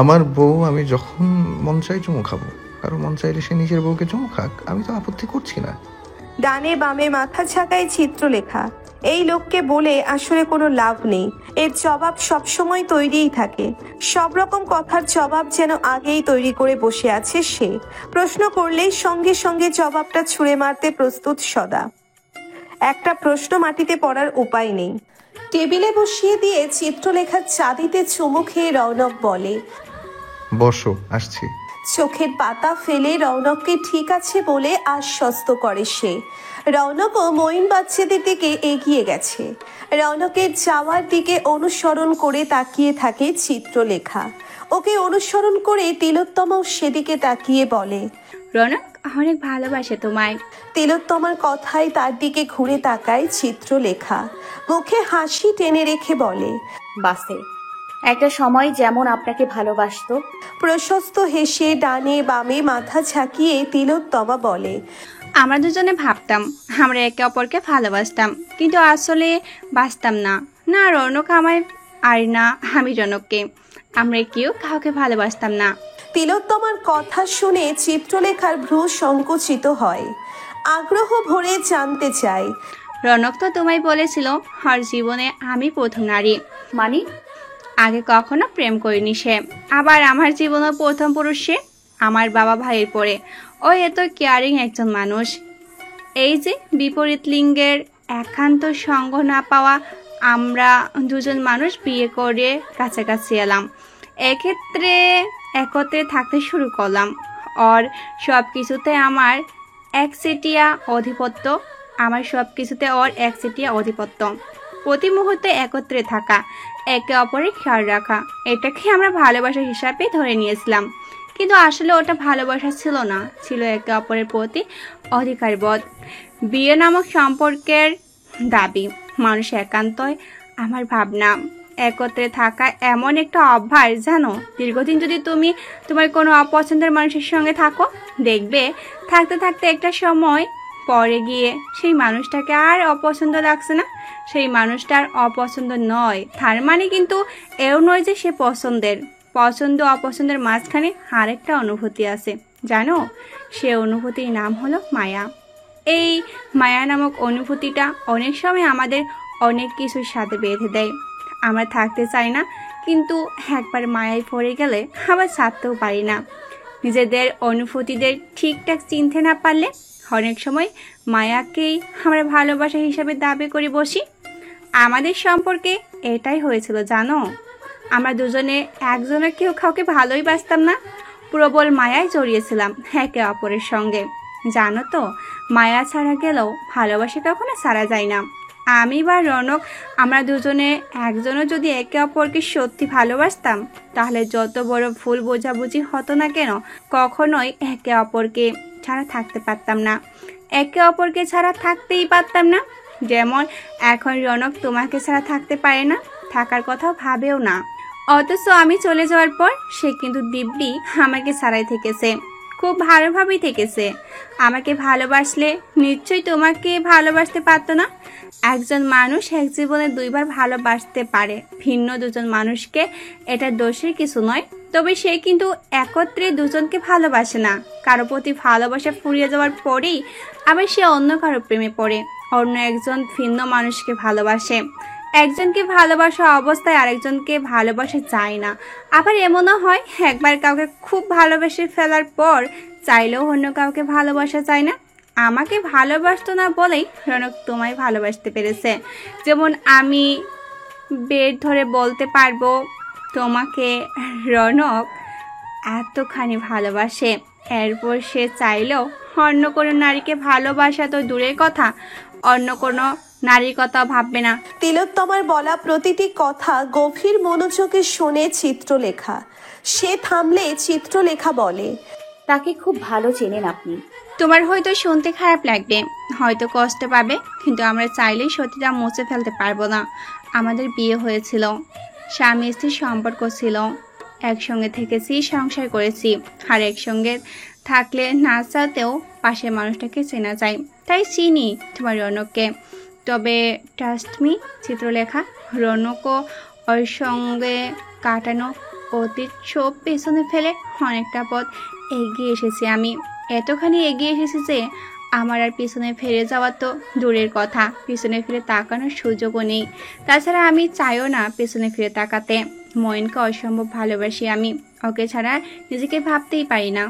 আমার বউ, আমি যখন মন চাই চুমু খাবো, কারো মন চাইলে সে নিজের বউকে চুমু খাক, আমি তো আপত্তি করছি না। ডানে বামে মাথা ঝাঁকায় চিত্রলেখা। এই লোককে বলে আসলে কোনো লাভ নেই, এর জবাব সবসময় তৈরিই থাকে। সব রকম কথার জবাব যেন আগেই তৈরি করে বসে আছে সে। প্রশ্ন করলেই সঙ্গে সঙ্গে জবাবটা ছুঁড়ে মারতে প্রস্তুত সদা। একটা প্রশ্ন মাটিতে পড়ার উপায় নেই। টেবিলে বসিয়ে দিয়ে চিত্রলেখার চাঁদিতে চুমু খেয়ে রৌনক বলে, বসো, আসছি। চোখের পাতা ফেলে রৌনককে ঠিক আছে বলে আশ্বস্ত করে সে। রৌনকও মঈন বাচ্চাদের দিকে এগিয়ে গেছে। রৌনকের যাওয়ার দিকে অনুসরণ করে তাকিয়ে থাকে চিত্রলেখা। ওকে অনুসরণ করে তিলোত্তমাও সেদিকে তাকিয়ে বলে, রনক অনেক ভালোবাসে তোমায়। তিলোত্তমার কথায় তার দিকে ঘুরে তাকায় চিত্রলেখা। মুখে হাসি টেনে রেখে বলে, বাসে একটা সময় যেমন আপনাকে ভালোবাসতো। প্রশস্ত হেসে ডানে বামে মাথা ঝাঁকিয়ে তিলোত্তমা বলে, আমরা দুজনে ভাবতাম আমরা একে অপরকে ভালোবাসতাম, কিন্তু আসলে বাসতাম না। না রনক আমায়, আর না আমি রনককে। আমরা কেউ কাউকে ভালোবাসতাম না। তিলোত্তমার কথা শুনে চিত্রলেখার ভ্রু সংকুচিত হয়। আগ্রহ ভরে জানতে চায়, রনক তো তোমায় বলেছিল হর জীবনে আমি প্রথম নারী। মানে? আগে কখনো প্রেম করিনি সে, আবার আমার জীবনে প্রথম পুরুষ সে, আমার বাবা ভাইয়ের পরে। ও এত কেয়ারিং একজন মানুষ। এই যে বিপরীত লিঙ্গের একান্ত সঙ্গ না পাওয়া আমরা দুজন মানুষ বিয়ে করে কাছাকাছি এলাম, এক্ষেত্রে একত্রে থাকতে শুরু করলাম। ওর সব কিছুতে আমার একচেটিয়া আধিপত্য, আমার সব কিছুতে ওর একচেটিয়া আধিপত্য। প্রতি মুহূর্তে একত্রে থাকা, একে অপরের খেয়াল রাখা, এটাকে আমরা ভালোবাসা হিসাবে ধরে নিয়েছিলাম, কিন্তু আসলে ওটা ভালোবাসা ছিল না, ছিল একে অপরের প্রতি অধিকারবোধ। বিয়ে নামক সম্পর্কের দাবি, মানুষ একান্তই আমার ভাবনা, একত্রে থাকা এমন একটা অভ্যাস জানো, দীর্ঘদিন যদি তুমি তোমার কোনো অপছন্দের মানুষের সঙ্গে থাকো, দেখবে থাকতে থাকতে একটা সময় পরে গিয়ে সেই মানুষটাকে আর অপছন্দ লাগছে না, সেই মানুষটার অপছন্দ নয়, তার মানে কিন্তু এও নয় যে সে পছন্দের। পছন্দ অপছন্দের মাঝখানে আরেকটা অনুভূতি আছে জানো, সে অনুভূতির নাম হলো মায়া। এই মায়া নামক অনুভূতিটা অনেক সময় আমাদের অনেক কিছুর সাথে বেঁধে দেয়। আমরা থাকতে চাই না, কিন্তু একবার মায়ায় পড়ে গেলে আবার ছাড়তেও পারি না। নিজেদের অনুভূতিদের ঠিকঠাক চিনতে না পারলে অনেক সময় মায়াকেই আমরা ভালোবাসা হিসাবে দাবি করে বসি। আমাদের সম্পর্কে এটাই হয়েছিল জানো, আমরা দুজনে একজনের কেউ কাউকে ভালোই বাসতাম না, প্রবল মায়ায় জড়িয়েছিলাম একে অপরের সঙ্গে। জানো তো, মায়া ছাড়া গেলেও ভালোবাসা কখনো ছাড়া যায় না। আমি বা রনক, আমরা দুজনে একজনও যদি একে অপরকে সত্যি ভালোবাসতাম, তাহলে যত বড় ভুল বোঝাবুঝি হতো না কেন, কখনোই একে অপরকে ছাড়া থাকতে পারতাম না, একে অপরকে ছাড়া থাকতেই পারতাম না। যেমন এখন রনক তোমাকে ছাড়া থাকতে পারে না, থাকার কথাও ভাবেও না, অথচ আমি চলে যাওয়ার পর সে কিন্তু দিব্যি আমাকে ছাড়াই থেকেছে, খুব ভালোভাবেই থেকেছে। আমাকে ভালোবাসলে নিশ্চয়ই তোমাকে ভালোবাসতে পারতো না। একজন মানুষ এক জীবনে দুইবার ভালোবাসতে পারে, ভিন্ন দুজন মানুষকে, এটা দোষের কিছু নয়, তবে সে কিন্তু একত্রে দুজনকে ভালোবাসে না। কারো প্রতি ভালোবাসা ফুরিয়ে যাওয়ার পরেই আবার সে অন্য কারো প্রেমে পড়ে, অন্য একজন ভিন্ন মানুষকে ভালোবাসে। একজনকে ভালোবাসা অবস্থায় আরেকজনকে ভালোবাসা যায় না। আবার এমনও হয় একবার কাউকে খুব ভালোবেসে ফেলার পর চাইলেও অন্য কাউকে ভালোবাসা যায় না। আমাকে ভালোবাসতো না বলেই রনক তোমায় ভালোবাসতে পেরেছে। যেমন আমি বেড ধরে বলতে পারবো তোমাকে রনক এতখানি ভালোবাসে, এরপর সে চাইলেও অন্য কোনো নারীকে ভালোবাসা তো দূরের কথা, অন্য কোনো নারীর কথা ভাববে না। তিলোত্তমার বলা প্রতিটি কথা গভীর মনোযোগে শোনে চিত্রলেখা। সে থামলে চিত্রলেখা বলে, তাকে খুব ভালো চেনেন আপনি। তোমার হয়তো শুনতে খারাপ লাগবে, হয়তো কষ্ট পাবে, কিন্তু আমরা চাইলেই সত্যিটা মুছে ফেলতে পারবো না। আমাদের বিয়ে হয়েছিল, স্বামী স্ত্রীর সম্পর্ক ছিল, একসঙ্গে থেকেছি, সংসার করেছি, আর একসঙ্গে থাকলে না চাইতেও পাশের মানুষটাকে চেনা যায়, তাই চিনি তোমার রনককে। তবে ট্রাস্ট মি চিত্রলেখা, রনকও ওর সঙ্গে কাটানো অতীত সব পেছনে ফেলে অনেকটা পথ এগিয়ে এসেছি আমি, এতখানি এগিয়ে এসেছি যে আমার আর পিছনে ফিরে যাওয়া তো দূরের কথা, পিছনে ফিরে তাকানোর সুযোগও নেই। তাছাড়া আমি চাইও না পেছনে ফিরে তাকাতে। ময়নকে অসম্ভব ভালোবাসি আমি, ওকে ছাড়া নিজেকে ভাবতেই পারি না।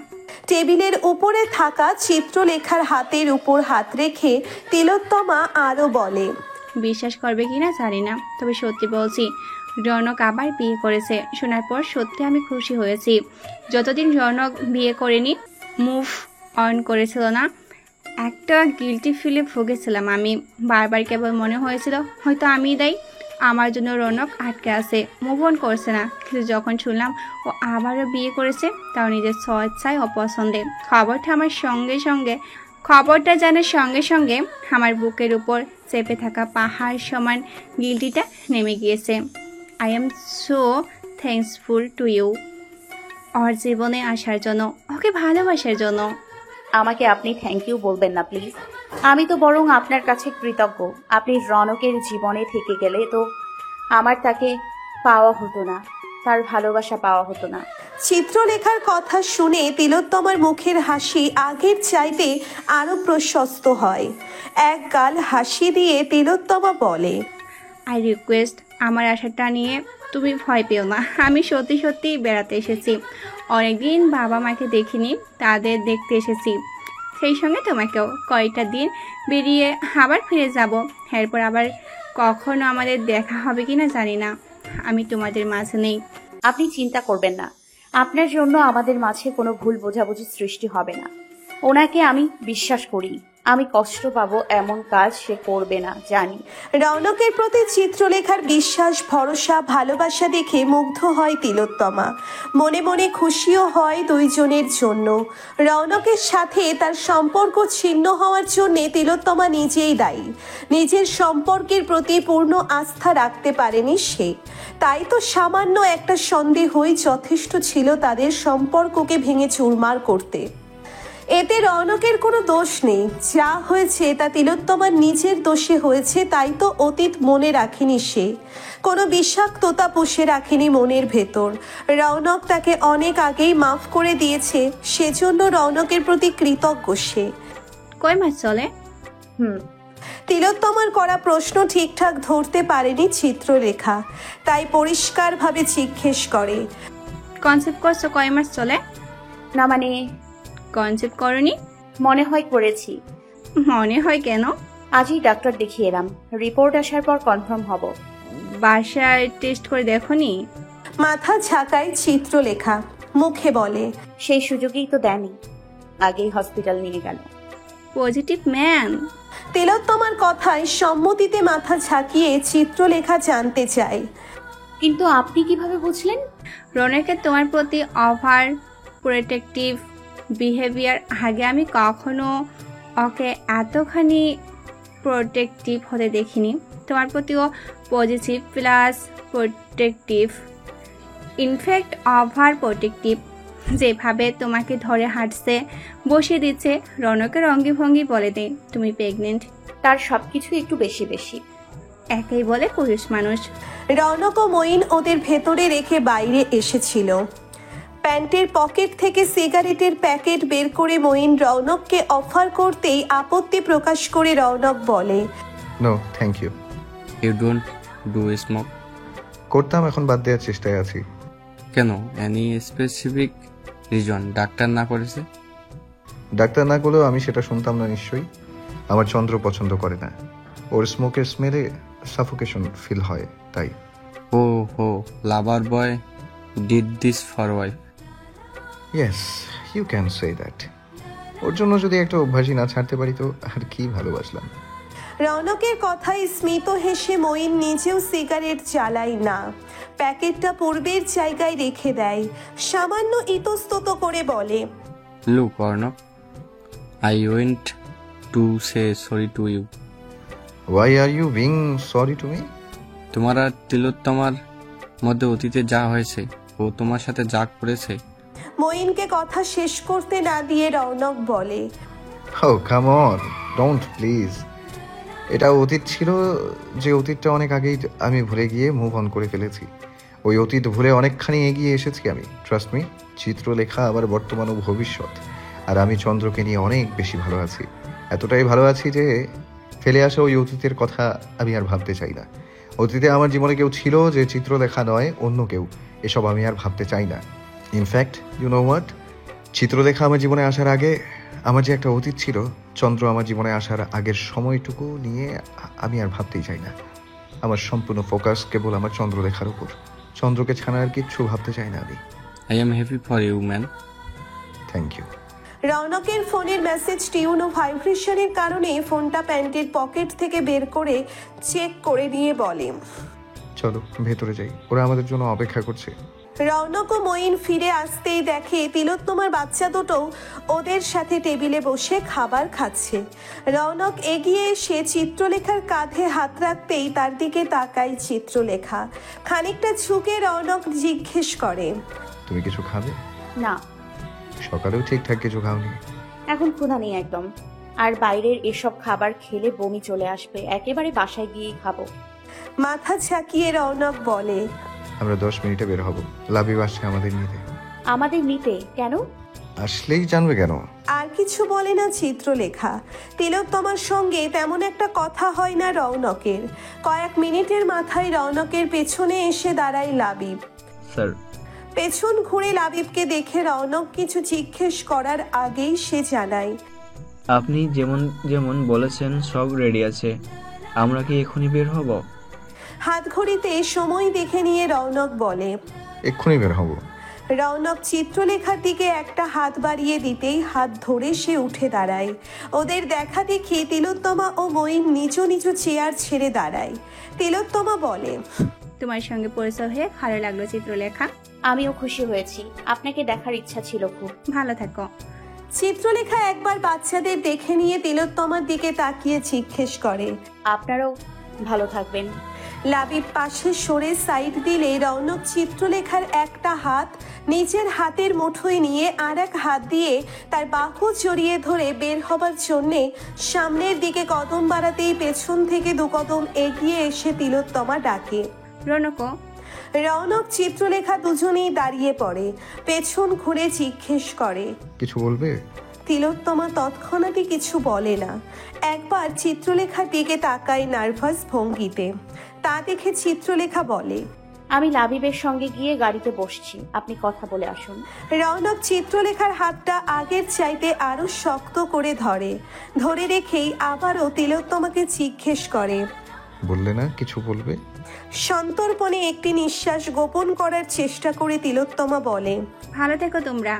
টেবিলের উপরে থাকা চিত্রলেখার হাতের উপর হাত রেখে তিলোত্তমা আরো বলে, বিশ্বাস করবে কিনা জানি না, তবে সত্যি বলছি, রনক আবার বিয়ে করেছে। শোনার পর সত্যি আমি খুশি হয়েছি। যতদিন রনক বিয়ে করেনি, মুভ অন করেছিল না, একটা গিল্টি ফিলে ভুগেছিলাম আমি। বারবার কেবল মনে হয়েছিল হয়তো আমিই দায়ী, আমার জন্য রনক আটকে আছে, মুভ অন করছে না। কিন্তু যখন শুনলাম ও আবারও বিয়ে করেছে, তাও নিজের স্বেচ্ছায় অপছন্দে, খবরটা জানার সঙ্গে সঙ্গে আমার বুকের উপর চেপে থাকা পাহাড় সমান গিল্টিটা নেমে গিয়েছে। I am so thankful to you, ওর জীবনে আসার জন্য, ওকে ভালোবাসার জন্য। আমাকে আপনি থ্যাংক ইউ বলবেন না প্লিজ, আমি তো বরং আপনার কাছে কৃতজ্ঞ। আপনি রনকের জীবনে থেকে গেলে তো আমার তাকে পাওয়া হতো না, তার ভালোবাসা পাওয়া হতো না। চিত্রলেখার কথা শুনে তিলোত্তমার মুখের হাসি আগের চাইতে আরো প্রশস্ত হয়। এক গাল হাসি দিয়ে তিলোত্তমা বলে, আই রিকোয়েস্ট, আমার আশাটা নিয়ে তুমি ভয় পেও না। আমি সত্যি সত্যি বেড়াতে এসেছি, অনেকদিন বাবা মাকে দেখিনি, তাদের দেখতে এসেছি, সেই সঙ্গে তোমাকেও। কয়েকটা দিন বেরিয়ে আবার ফিরে যাব, এরপর আবার কখনো আমাদের দেখা হবে কিনা জানি না। আমি তোমাদের মাঝে নেই। আপনি চিন্তা করবেন না, আপনার জন্য আমাদের মাঝে কোনো ভুল বোঝাবুঝি সৃষ্টি হবে না। ওনাকে আমি বিশ্বাস করি। আমি কষ্ট পাবো এমন কাজ সে করবে না, জানি। রৌনকের প্রতি চিত্রলেখার বিশ্বাস, ভরসা, ভালোবাসা দেখে মুগ্ধ হয় তিলোত্তমা। মনে মনে খুশিও হয় দুইজনের জন্য। রৌনকের সাথে তার সম্পর্ক ছিন্ন হওয়ার জন্যে তিলোত্তমা নিজেই দায়ী। নিজের সম্পর্কের প্রতি পূর্ণ আস্থা রাখতে পারেনি সে। তাই তো সামান্য একটা সন্দেহই যথেষ্ট ছিল তাদের সম্পর্ককে ভেঙে চুরমার করতে। এতে রৌনকের কোনো দোষ নেই। যা হয়েছে তা তিলোত্তমার নিজের দোষে হয়েছে, তাই তো অতীত মনে রাখেনি সে। কোনো বিষাক্ততা পুষে রাখেনি মনের ভেতর। রৌনক তাকে অনেক আগেই মাফ করে দিয়েছে, সেজন্য রৌনকের প্রতি কৃতজ্ঞ সে। কয় মাস চলে? তিলোত্তমার করা প্রশ্ন ঠিকঠাক ধরতে পারেনি চিত্রলেখা, তাই পরিষ্কারভাবে জিজ্ঞেস করে। কনসেপ্ট করছো কয় মাস চলে? না মানে কনসেপ্ট করনি? মনে হয় করেছি। মনে হয় কেন? আজই ডাক্তার দেখিয়ে এলাম, রিপোর্ট আসার পর কনফার্ম হব। বাসায় টেস্ট করে দেখোনি? মাথা ঝাঁকায় চিত্রলেখা, মুখে বলে, সেই সুযোগই তো দেয়নি, আগেই হসপিটাল নিয়ে গেল। Positive man. তিলোত্তমার কথায় সম্মতিতে মাথা ঝাঁকিয়ে চিত্রলেখা জানতে চায়, কিন্তু আপনি কিভাবে বুঝলেন? রৌনকের তোমার প্রতি ওভার প্রোটেক্টিভ বিহেভিয়ার, আগে আমি কখনো ওকে এতখানি প্রোটেক্টিভ হতে দেখিনি। তোমার প্রতিও positive plus protective, in fact over protective. যেভাবে তোমাকে ধরে হাঁটছে, বসিয়ে দিচ্ছে, রৌনকের অঙ্গি ভঙ্গি বলে দেয় তুমি প্রেগনেন্ট। তার সবকিছু একটু বেশি বেশি। একাই বলে পুরুষ মানুষ। রৌনক ও মঈন ওদের ভেতরে রেখে বাইরে এসেছিল। প্যান্টের পকেট থেকে সিগারেটের প্যাকেট বের করে মঈন রৌনককে অফার করতেই আপত্তি প্রকাশ করে রৌনক বলে, no thank you. You don't do smoke? করতাম, এখন বাদ দেওয়ার চেষ্টায় আছি। কেন? Any specific reason? ডাক্তার না করেছে? ডাক্তার না করলেও আমি সেটা শুনতাম না নিশ্চয়ই। আমার চন্দ্র পছন্দ করে না, ওর স্মোকের স্মেলে সাফোকেশন ফিল হয়, তাই। ও হো, lover boy did this for wife. Yes, you can say that. ওর জন্য যদি একটা অভ্যাসই না ছাড়তে পারি তো আর কি ভালোবাসলাম। রৌনকের কথায় স্মিত হেসে মঈন নিজেও সিগারেট জ্বালায় না, প্যাকেটটা পূর্বের জায়গায় রেখে দেয়। সামান্য ইতস্তত করে বলে, look Arnab, I went to say sorry to you. Why are you being sorry to me? তোমার আর তিলোত্তমার মধ্যে অতীতে যা হয়েছে, ও তোমার সাথে যা করেছে। মঈনকে কথা শেষ করতে না দিয়ে রৌনক বলে, ও কাম অন, ডোন্ট প্লিজ। এটা অতীত ছিল, যে অতীতটা অনেক আগেই আমি ভুলে গিয়ে মুভ অন করে ফেলেছি। ওই অতীত ভুলে অনেকখানি এগিয়ে এসেছি আমি, ট্রাস্ট মি। চিত্রলেখা আমার বর্তমান ও ভবিষ্যৎ, আর আমি চন্দ্রকে নিয়ে অনেক বেশি ভালো আছি। এতটাই ভালো আছি যে ফেলে আসা ওই অতীতের কথা আমি আর ভাবতে চাই না। অতীতে আমার জীবনে কেউ ছিল যে চিত্রলেখা নয়, অন্য কেউ, এসব আমি আর ভাবতে চাই না। In fact you know what, Chitralekha আমার জীবনে আসার আগে আমার যে একটা অতীত ছিল, চন্দ্র আমার জীবনে আসার আগের সময়টুকু নিয়ে আমি আর ভাবতেই চাই না। আমার সম্পূর্ণ ফোকাস কেবল আমার চন্দ্রলেখার উপর। চন্দ্রকে ছাড়া আর কিচ্ছু ভাবতে চাই না আমি। I am happy for you man. Thank you. রৌনকের ফোনের মেসেজ টিউন ও ভাইব্রেশনের কারণে ফোনটা প্যান্টের পকেট থেকে বের করে চেক করে নিয়ে বলে, চলো ভেতরে যাই, ওরা আমাদের জন্য অপেক্ষা করছে। রৌনক ও মঈন ফিরে আসতেই দেখে তিলোত্তমার বাচ্চা দুটো ওদের সাথে টেবিলে বসে খাবার খাচ্ছে। রৌনক এগিয়ে এসে চিত্রলেখার কাঁধে হাত রাখতেই তার দিকে তাকায় চিত্রলেখা। খানিকটা ঝুঁকে রৌনক জিজ্ঞেস করে, তুমি কিছু খাবে? না, সকালেও ঠিকঠাক কিছু খাওনি। এখন ক্ষুধা নেই একদম। আর বাইরের এসব খাবার খেলে বমি চলে আসবে, একেবারে বাসায় গিয়েই খাবো। মাথা ঝাঁকিয়ে রৌনক বলে, আমরা 10 মিনিটে বের হব, লাবিব আসছে আমাদের নিতে। আমাদের নিতে কেন? আসলেই জানবে কেন? আর কিছু বলে না চিত্রলেখা। তিলোত্তমার সঙ্গে তেমন একটা কথা হয় না রৌনকের। কয়েক মিনিটের মাথায় রৌনকের পেছনে এসে দাঁড়ায় লাবিব। স্যার। পেছন ঘুরে লাবিবকে দেখে রৌনক কিছু জিজ্ঞেস করার আগেই সে জানায়, আপনি যেমন যেমন বলেছেন সব রেডি আছে, আমরা কি এখনই বের হব? হাত ঘড়িতে সময় দেখে নিয়ে রৌনক বলে, এক্ষুনি বের হব। রৌনক চিত্রলেখার দিকে একটা হাত বাড়িয়ে দিতেই হাত ধরে সে উঠে দাঁড়ায়। ওদের দেখা দেখি তিলোত্তমা ও মঈন নিচু নিচু চেয়ার ছেড়ে দাঁড়ায়। তিলোত্তমা বলে, তোমার সঙ্গে পরিচয় হয়ে ভালো লাগলো চিত্রলেখা। আমিও খুশি হয়েছি, আপনাকে দেখার ইচ্ছা ছিল খুব। ভালো থাকো। চিত্রলেখা একবার বাচ্চাদের দেখে নিয়ে তিলোত্তমার দিকে তাকিয়ে জিজ্ঞেস করে, আপনারাও ভালো থাকবেন। লাবিব পাশে সরে সাইড দিলে রৌনক চিত্রলেখার একটা হাত নিজের হাতের মুঠোয় নিয়ে আর এক হাত দিয়ে তার বাহু জড়িয়ে ধরে বের হবার জন্যে সামনের দিকে কদম বাড়াতেই পেছন থেকে 2 কদম এগিয়ে এসে তিলোত্তমা ডাকে, রনকো। রৌনক চিত্রলেখা দুজনেই দাঁড়িয়ে পড়ে। পেছন ঘুরে জিজ্ঞেস করে, কিছু বলবে? তিলোত্তমা তৎক্ষণাৎই কিছু বলে না। একবার চিত্রলেখার দিকে তাকায় নার্ভাস ভঙ্গিতে। তা দেখে চিত্রলেখা বলে, আমি লাবিবের সঙ্গে গিয়ে গাড়িতে বসছি, আপনি কথা বলে আসুন। রৌনক চিত্রলেখার হাতটা আগের চাইতে আরো শক্ত করে ধরে রেখেই আবারও তিলোত্তমাকে জিজ্ঞেস করে, বললে না কিছু বলবে? সন্তর্পণে একটি নিঃশ্বাস গোপন করার চেষ্টা করে তিলোত্তমা বলে, ভালো থেকো তোমরা।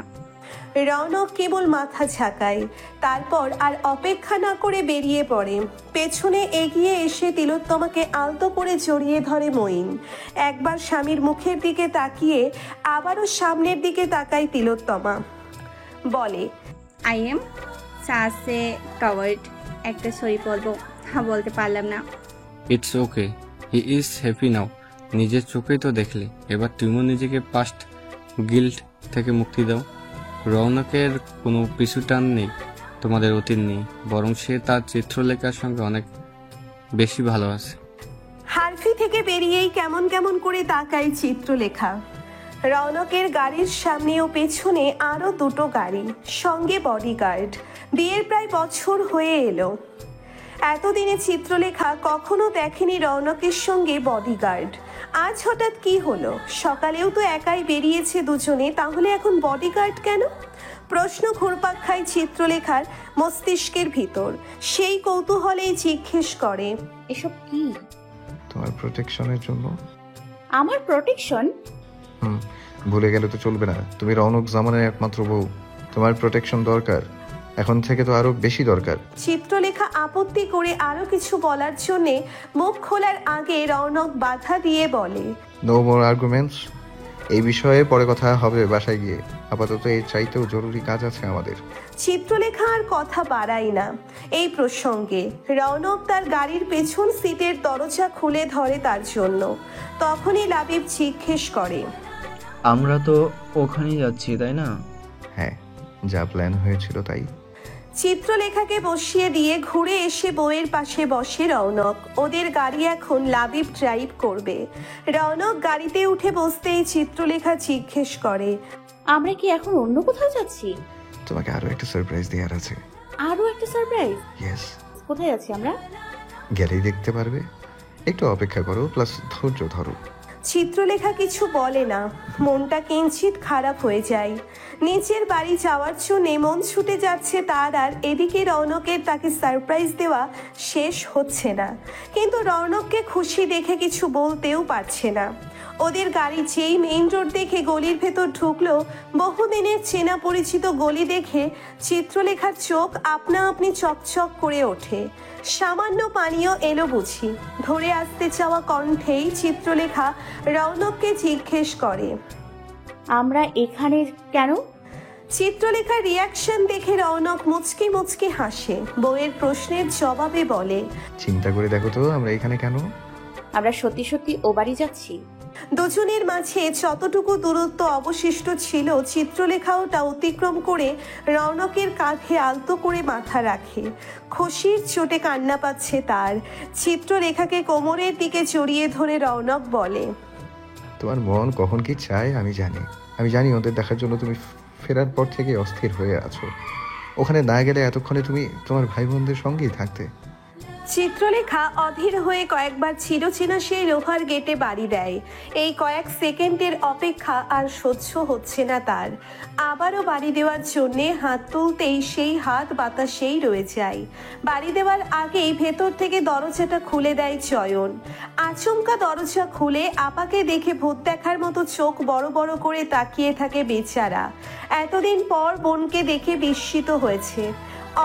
রৌনক কেবল মাথা ঝাঁকায়, তারপর আর অপেক্ষা না করে বেরিয়ে পড়ে। পেছনে এগিয়ে এসে তিলোত্তমাকে আলতো করে জড়িয়ে ধরে মঈন। একবার স্বামীর মুখের দিকে তাকিয়ে আবারও সামনের দিকে তাকায় তিলোত্তমা, বলে, আই এম সাসে কাভার্ড। একটা সরি বলবো, বলতে পারলাম না। It's okay, he is happy নাও। নিজের চোখেই তো দেখলে, এবার তুমিও নিজেকে পাস্ট গিল্ট থেকে মুক্তি দাও। রৌনকের কোনো পিছু টান নেই, তোমাদের অতীত নেই, বরং সে তার চিত্রলেখার সঙ্গে অনেক বেশি ভালো আছে। হারফি থেকে বেরিয়েই কেমন কেমন করে তাকায় চিত্রলেখা। রৌনকের গাড়ির সামনে ও পেছনে আরো 2টো গাড়ি, সঙ্গে বডিগার্ড। বিয়ের প্রায় বছর হয়ে এলো, এতদিনে চিত্রলেখা কখনো দেখেনি রৌনকের সঙ্গে বডিগার্ড। আজ হঠাৎ কি হলো? সকালেও তো একাই বেরিয়েছে দুজনে, তাহলে এখন বডিগার্ড কেন? প্রশ্ন ঘুরপাক খায় চিত্রলেখার মস্তিষ্কের ভিতর। সেই কৌতূহলেই জিজ্ঞেস করে, এসব কি? তোমার প্রোটেকশনের জন্য। আমার প্রোটেকশন? ভুলে গেলে তো চলবে না, তুমি রৌনক জামানের একমাত্র বউ, তোমার প্রোটেকশন দরকার, এখন থেকে তো আরো বেশি দরকার। চিত্রলেখা আপত্তি করে আরো কিছু বলার জন্যে মুখ খোলার আগে রৌনক বাধা দিয়ে বলে, নো মোর আর্গুমেন্টস, এই বিষয়ে পরে কথা হবে বাসায় গিয়ে, আপাতত এর চাইতেও জরুরি কাজ আছে আমাদের। চিত্রলেখা আর কথা বাড়ায় না এই প্রসঙ্গে। রৌনক তার গাড়ির পেছন সিটের দরজা খুলে ধরে তার জন্য। তখনই লাবিব জিজ্ঞেস করে, আমরা তো ওখানেই যাচ্ছি তাই না? হ্যাঁ, যা প্ল্যান হয়েছিল তাই। চিত্রলেখাকে বসিয়ে দিয়ে ঘুরে এসে বউয়ের পাশে বসে রৌনক। ওদের গাড়ি এখন লাবিব ড্রাইভ করবে। রৌনক গাড়িতে উঠে বসতেই চিত্রলেখা জিজ্ঞেস করে, আমরা কি এখন অন্য কোথাও যাচ্ছি? তোমাকে আরো একটা সারপ্রাইজ দেওয়ার আছে। আরো একটা সারপ্রাইজ? ইয়েস। কোথায় আছি আমরা? গেলেই দেখতে পারবে, একটু অপেক্ষা করো, প্লাস ধৈর্য ধরো। চিত্রলেখা কিছু বলে না, মনটা কিঞ্চিত খারাপ হয়ে যায়। নিচের বাড়ি যাওয়ার জন্যে মন ছুটে যাচ্ছে তার, আর এদিকে রৌনকের তাকে সারপ্রাইজ দেওয়া শেষ হচ্ছে না। কিন্তু রৌনককে খুশি দেখে কিছু বলতেও পারছে না। ওদের গাড়ি যেই মেইন রোড দেখে গলির ভেতর ঢুকলো, বহুদিনের চেনা পরিচিত গলি দেখে চিত্রলেখার চোখ আপনা আপনি চকচক করে ওঠে। সামান্য পানীয় এলো বুঝি? ধরে আসতে চাওয়া কণ্ঠেই চিত্রলেখা রৌনককে জিজ্ঞেস করে, আমরা এখানে কেন? চিত্রলেখার রিয়াকশন দেখে রৌনক মুচকি মুচকি হাসে। বউয়ের প্রশ্নের জবাবে বলে, চিন্তা করে দেখো তো আমরা এখানে কেন? আমরা সত্যি সত্যি ও বাড়ি যাচ্ছি। দুজনের মাঝে যতটুকু দূরত্ব অবশিষ্ট ছিল চিত্রলেখা ওটা অতিক্রম করে রৌনকের কাঁধে আলতো করে মাথা রাখে। খুশির চোটে কান্না পাচ্ছে তার। চিত্রলেখাকে কোমরের দিকে জড়িয়ে ধরে রৌনক বলে, তোমার মন কখন কি চায় আমি জানি ওদের দেখার জন্য তুমি ফেরার পর থেকে অস্থির হয়ে আছো। ওখানে না গেলে এতক্ষণে তুমি তোমার ভাই বোনদের সঙ্গেই থাকতে। চিত্রলেখা অধীর হয়ে কয়েকবার চিরচেনা সেই লোহার গেটে বাড়ি দেয়। এই কয়েক সেকেন্ডের অপেক্ষা আর সহ্য হচ্ছে না তার। আবারও বাড়ি দেওয়ার জন্যে হাত তুলতেই সেই হাত বাতাসেই রয়ে যায়। বাড়ি দেওয়ার আগেই ভেতর থেকে দরজাটা খুলে দেয় চয়ন। আচমকা দরজা খুলে আপাকে দেখে ভূত দেখার মতো চোখ বড় বড় করে তাকিয়ে থাকে বেচারা। এতদিন পর বোনকে দেখে বিস্মিত হয়েছে।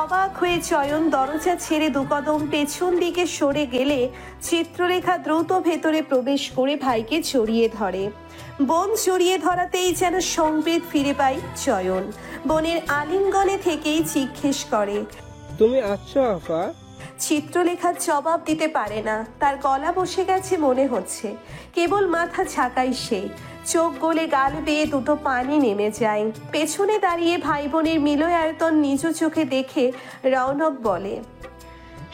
অবাক হয়ে চয়ন দরজা ছেড়ে দুকদম পেছন দিকে সরে গেলে চিত্রলেখা দ্রুত ভেতরে প্রবেশ করে ভাইকে জড়িয়ে ধরে। বোন জড়িয়ে ধরাতেই যেন সংবেদ ফিরে পায় চয়ন। বোনের আলিঙ্গনে থেকেই জিজ্ঞেস করে, তুমি আছো আফা? চিত্রলেখা জবাব দিতে পারে না। তার গলা বসে গেছে মনে হচ্ছে। কেবল মাথা ঝাঁকায় সে। চোখ গলে গাল বেয়ে দুটো পানি নেমে যায়। পেছনে দাঁড়িয়ে ভাই বোনের মিলনায়তন নিজ চোখে দেখে রৌনক বলে,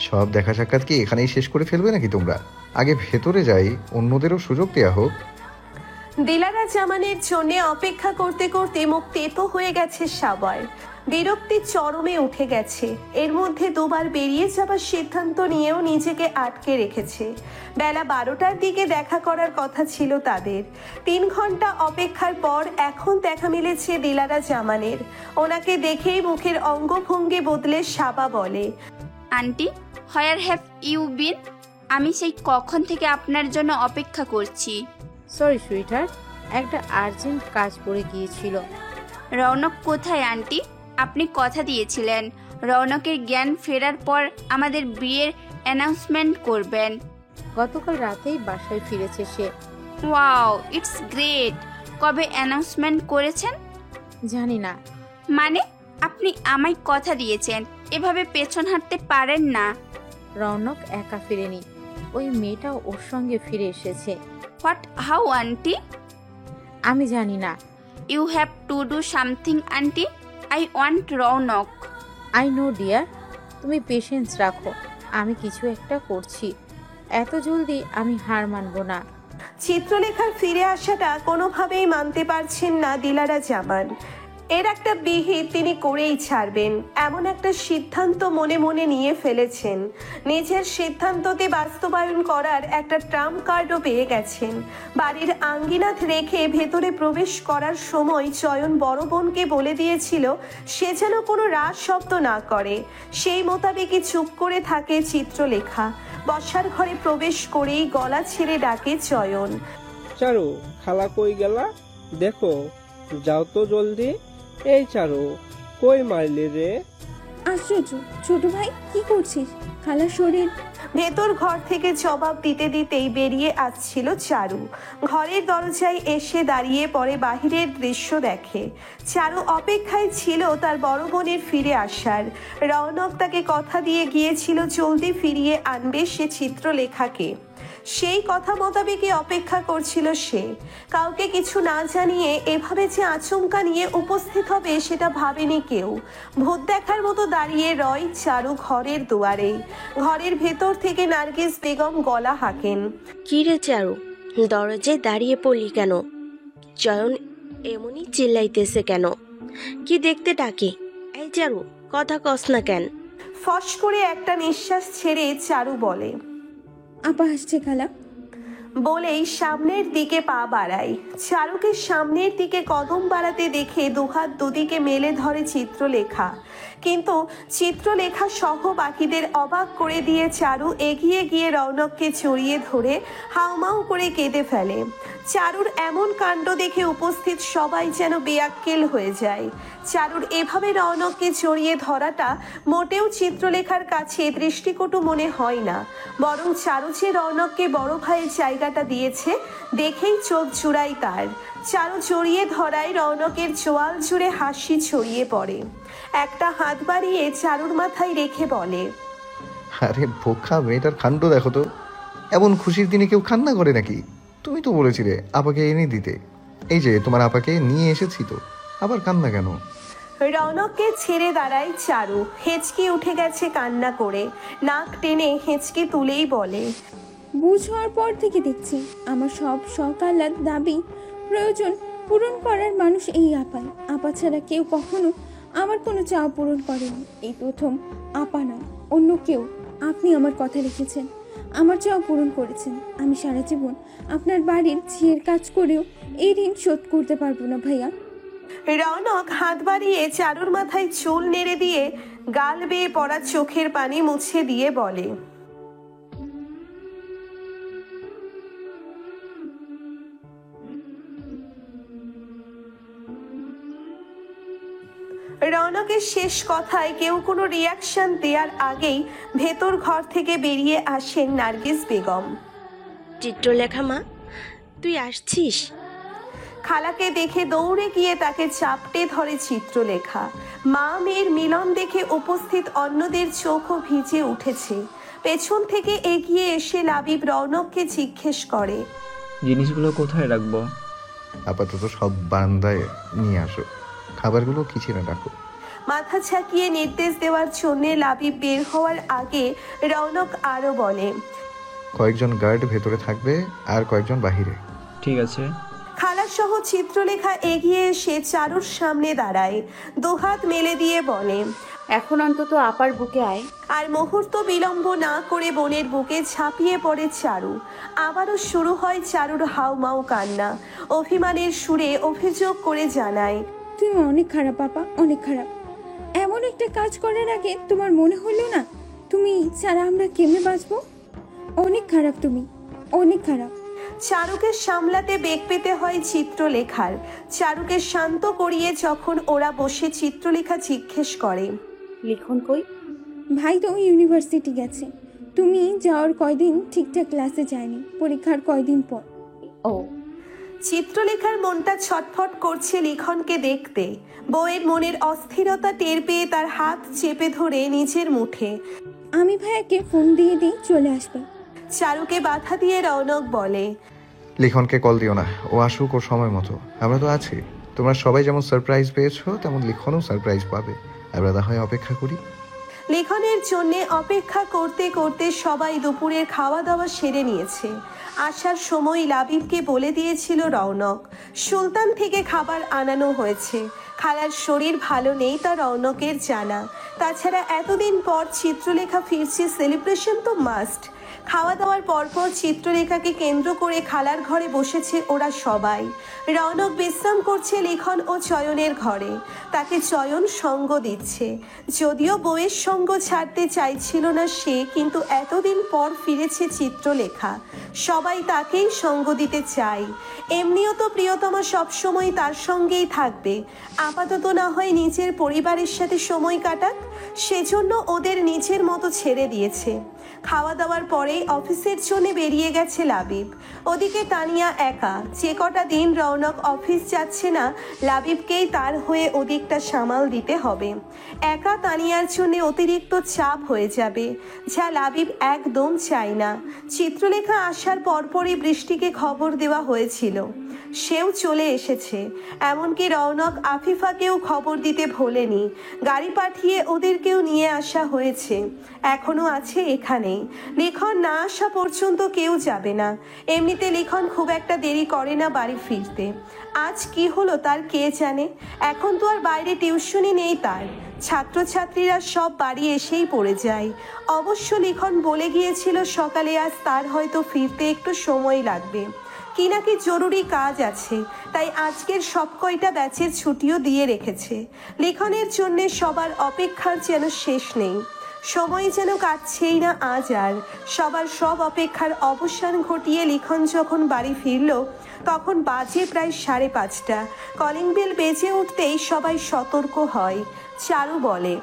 সব দেখা সাক্ষাৎ কি এখানেই শেষ করে ফেলবে নাকি তোমরা? আগে ভেতরে যাই, অন্যদেরও সুযোগ দেওয়া হোক। দিলারা জামানের জন্য অপেক্ষা করতে করতে মুখ তেতো হয়ে গেছে সবার। বিরক্তির চরমে উঠে গেছে। এর মধ্যে দুবার বেরিয়ে যাবার সিদ্ধান্ত নিয়েও নিজেকে আটকে রেখেছে। বেলা 12টার দিকে দেখা করার কথা ছিল তাদের। 3 ঘন্টা অপেক্ষার পর এখন দেখা মিলেছে দিলারা জামানের। ওনাকে দেখেই মুখের অঙ্গভঙ্গি বদলে সাবা বলে, aunty, where have you been? আমি সেই কখন থেকে আপনার জন্য অপেক্ষা করছি। সরি সুইটহার্ট, একটা আর্জেন্ট কাজ পড়ে গিয়েছিল। রৌনক কোথায় আন্টি? আপনি কথা দিয়েছিলেন রৌনকের জ্ঞান ফেরার পর আমাদের বিয়ের অ্যানাউন্সমেন্ট করবেন। গতকাল রাতেই বাসায় ফিরেছে সে। Wow, it's great. কবে অ্যানাউন্সমেন্ট করেছেন? জানি না। মানে আপনি আমায় কথা দিয়েছেন, এভাবে পেছন হাঁটতে পারেন না। রৌনক একা ফিরেনি, ওই মেয়েটাও ওর সঙ্গে ফিরে এসেছে। What, how aunty? আমি জানি না। You have to do something aunty. I want Rounak. I know dear, তুমি পেশেন্স রাখো, আমি কিছু একটা করছি। এত জলদি আমি হার মানব না। চিত্রলেখার ফিরে আসাটা কোনোভাবেই মানতে পারছেন না দিলারা জামান। এর একটা বিহিত তিনি করেই ছাড়বেন, এমন একটা সিদ্ধান্ত মনে মনে নিয়ে ফেলেছেন। নিজের সিদ্ধান্ততে বাস্তবায়ন করার একটা ট্রাম্প কার্ডও পেয়ে গেছেন। বাড়ির আঙ্গিনাথ রেখে ভেতরে প্রবেশ করার সময় চয়ন বড় বোনকে বলে দিয়েছিল সে যেন কোনো রাজ শব্দ না করে। সেই মোতাবেকই চুপ করে থাকে চিত্রলেখা। বসার ঘরে প্রবেশ করেই গলা ছেড়ে ডাকে চয়ন, চারু, খালা কই গেলা? দেখো, যাও তো জলদি। এই চারু, কই মারলি রে? আশ্চর্য, ছোট ভাই কি করছিস? খালার শরীর। ভেতর ঘর থেকে জবাব দিতে দিতেই বেরিয়ে আসছিল চারু। ঘরের দরজায় এসে দাঁড়িয়ে পরে বাহিরের দৃশ্য দেখে। চারু অপেক্ষায় ছিল তার বড় বোনের ফিরে আসার। রৌনক তাকে কথা দিয়ে গিয়েছিল জলদি ফিরিয়ে আনবে সে চিত্রলেখাকে। সেই কথা মোতাবেকই অপেক্ষা করছিল সে। কাউকে কিছু না জানিয়ে এভাবে যে আচমকা নিয়ে উপস্থিত হবে সেটা ভাবেনি কেউ। ভূত দেখার মতো দাঁড়িয়ে রয় চারু ঘরের দুয়ারে। ঘরের ভেতর থেকে নার্গিস বেগম গলা হাঁকেন, কি রে চারু, দরজায় দাঁড়িয়ে পড়লি কেন? চয়ন এমনই চিল্লাইতেছে কেন? কি দেখতে ডাকে? এই চারু, কথা কস না কেন? ফস করে একটা নিঃশ্বাস ছেড়ে চারু বলে, আপা আসছে খালা। বলেই সামনের দিকে পা বাড়ায়। চারুকে সামনের দিকে কদম বাড়াতে দেখে দুহাত দুদিকে মেলে ধরে চিত্রলেখা। কিন্তু চিত্রলেখা সহ বাকিদের অবাক করে দিয়ে চারু এগিয়ে গিয়ে রৌনককে জড়িয়ে ধরে হাউমাউ করে কেঁদে ফেলে। চারুর এমন কাণ্ড দেখে উপস্থিত সবাই যেন বেয়াক্কেল হয়ে যায়। চারুর এভাবে রৌনককে জড়িয়ে ধরাটা মোটেও চিত্রলেখার কাছে দৃষ্টিকটু মনে হয় না, বরং চারু যে রৌনককে বড় ভাইয়ের জায়গাটা দিয়েছে দেখেই চোখ জুড়াই তার। চারু জড়িয়ে ধরায় রৌনকের চোয়াল জুড়ে হাসি ছড়িয়ে পড়ে। একটা হাত বাড়িয়ে চারুর মাথায় রেখে বলে, আরে বোকা মেয়েটার কাণ্ড দেখো তো, এমন খুশির দিনে কেউ কান্না করে নাকি? তুমি তো বলেছিলে আপাকে এনে দিতে, এই যে তোমার আপাকে নিয়ে এসেছি তো, আবার কান্না কেন? রৌনককে ছেড়ে দাঁড়ায় চারু। হেঁচকি উঠে গেছে কান্না করে। নাক টেনে হেঁচকি তুলেই বলে, বুঝ হওয়ার পর থেকে দেখছি আমার সব শখ আহ্লাদ দাবি প্রয়োজন পূরণ করার মানুষ এই আপাই। আপা ছাড়া কেউ কখনো আমার কোনো চাওয়া পূরণ করেনি। এই প্রথম আপা নয়, অন্য কেউ আপনি আমার কথা রেখেছেন, আমার চাওয়া পূরণ করেছেন। আমি সারা জীবন আপনার বাড়ির ঝিয়ের কাজ করেও এই ঋণ শোধ করতে পারবো না ভাইয়া। রৌনক হাত বাড়িয়ে চারুর মাথায় চুল নেড়ে দিয়ে গাল বেয়ে পড়া চোখের পানি মুছে দিয়ে বলে, রৌনকের শেষ কথায় কেউ কোনো রিয়াকশন দেওয়ার আগেই ভেতর ঘর থেকে বেরিয়ে আসেন নার্গিস বেগম। চিত্রলেখা মা, তুই আসছিস? খালাকে দেখে দৌড়ে গিয়ে তাকে চাপটে ধরে চিত্রলেখা। মা মেয়ের মিলন দেখে উপস্থিত অন্যদের চোখও ভিজে উঠেছে। পেছন থেকে এগিয়ে এসে লাবিব রৌনককে জিজ্ঞেস করে, জিনিসগুলো কোথায় রাখবো? আপাতত সব বারান্দায় নিয়ে আসো, খাবারগুলো কিচেনে রাখো। মাথা ঝাঁকিয়ে নির্দেশ দেওয়ার জন্য লাবিব বের হওয়ার আগে রৌনক আরো বলে, কয়েকজন গার্ড ভেতরে থাকবে আর কয়েকজন বাহিরে। ঠিক আছে। খালা সহ চিত্রলেখা এগিয়ে এসে চারুর সামনে দাঁড়ায়, দুহাত মেলে দিয়ে বলে, এখন অন্তত আপার বুকে আয়। আর মুহূর্ত বিলম্ব না করে বোনের বুকে ঝাঁপিয়ে পড়ে চারু। আবারও শুরু হয় চারুর হাউমাউ কান্না। অভিমানের সুরে অভিযোগ করে জানায়, তুমি অনেক খারাপ আপা, অনেক খারাপ। এমন একটা কাজ করার আগে তোমার মনে হলো না তুমি ছাড়া আমরা কেমনে বাঁচবো? অনেক খারাপ তুমি, অনেক খারাপ। চারুকে সামলাতে বেগ পেতে হয় চিত্রলেখার। চারুকে শান্ত করিয়ে যখন ওরা বসে চিত্রলেখা জিজ্ঞেস করে, লিখন কই? ভাই তো ইউনিভার্সিটি গেছে, তুমি যাওয়ার কয়দিন ঠিকঠাক ক্লাসে যায়নি, পরীক্ষার কয়দিন পর। ও। চিত্রলেখার মনটা ছটফট করছে লিখনকে দেখতে। বউয়ের মনের অস্থিরতা টের পেয়ে তার হাত চেপে ধরে নিজের মুঠে। আমি ভাইয়াকে ফোন দিয়ে দিই, চলে আসবে। চারুকে বাধা দিয়ে রৌনক বলে, লিখনকে কল দিও না, ও আসুক ওর সময় মতো, আমরা তো আছি। তোমরা সবাই যেমন সারপ্রাইজ পেয়েছো তেমন লিখনও সারপ্রাইজ পাবে। আমরা না হয় অপেক্ষা করি। লিখনের জন্য অপেক্ষা করতে করতে সবাই দুপুরের খাওয়া দাওয়া সেরে নিয়েছে। আসার সময় লাবিবকে বলে দিয়েছিল রৌনক, সুলতান থেকে খাবার আনানো হয়েছে। খালার শরীর ভালো নেই তা রৌনকের জানা। তাছাড়া এতদিন পর চিত্রলেখা ফিরছে, সেলিব্রেশন তো মাস্ট। খাওয়া দাওয়ার পরপর চিত্রলেখাকে কেন্দ্র করে খালার ঘরে বসেছে ওরা সবাই। রৌনক বিশ্রাম করছে লিখন ও চয়নের ঘরে। তাকে চয়ন সঙ্গ দিচ্ছে। যদিও বউয়ের সঙ্গ ছাড়তে চাইছিল না সে, কিন্তু এতদিন পর ফিরেছে চিত্রলেখা, সবাই তাকেই সঙ্গ দিতে চায়। এমনিও তো প্রিয়তমা সবসময় তার সঙ্গেই থাকবে। আপাতত না হয় নিজের পরিবারের সাথে সময় কাটাক, সেজন্য ওদের নিজের মতো ছেড়ে দিয়েছে। খাওয়া দাওয়ার পরেই অফিসের জন্য বেরিয়ে গেছে লাবিব। ওদিকে তানিয়া একা। যে কটা দিন রৌনক অফিস যাচ্ছে না, লাবিবকেই তার হয়ে ওদিকটা সামাল দিতে হবে। একা তানিয়ার জন্য অতিরিক্ত চাপ হয়ে যাবে, যা লাবিব একদম চায় না। চিত্রলেখা আসার পরপরই বৃষ্টিকে খবর দেওয়া হয়েছিল, সেও চলে এসেছে। এমনকি রৌনক আফিফাকেও খবর দিতে ভোলেনি। গাড়ি পাঠিয়ে ওদেরকেও নিয়ে আসা হয়েছে, এখনো আছে এখানেই। লিখন না আসা পর্যন্ত কেউ যাবে না। এমনিতে লিখন খুব একটা দেরি করে না বাড়ি ফিরতে। আজ কি হলো তার কে জানে। এখন তো আর বাইরে টিউশনি নেই তার। ছাত্রছাত্রীরা সব বাড়ি এসেই পড়ে যায়। অবশ্য লিখন বলে গিয়েছিল সকালে আজ তার হয়তো ফিরতে একটু সময় লাগবে, কি নাকি জরুরি কাজ আছে, তাই আজকের সব কয়টা ব্যাচের ছুটিও দিয়ে রেখেছে। লিখনের জন্য সবার অপেক্ষার যেন শেষ নেই। সময় যেন কাটছেই না আজ আর। সবার সব অপেক্ষার অবসান ঘটিয়ে লিখন যখন বাড়ি ফিরল, তখন বাজে প্রায় 5:30। কলিং বেল বেজে উঠতেই সবাই সতর্ক হয়। চারু বলে,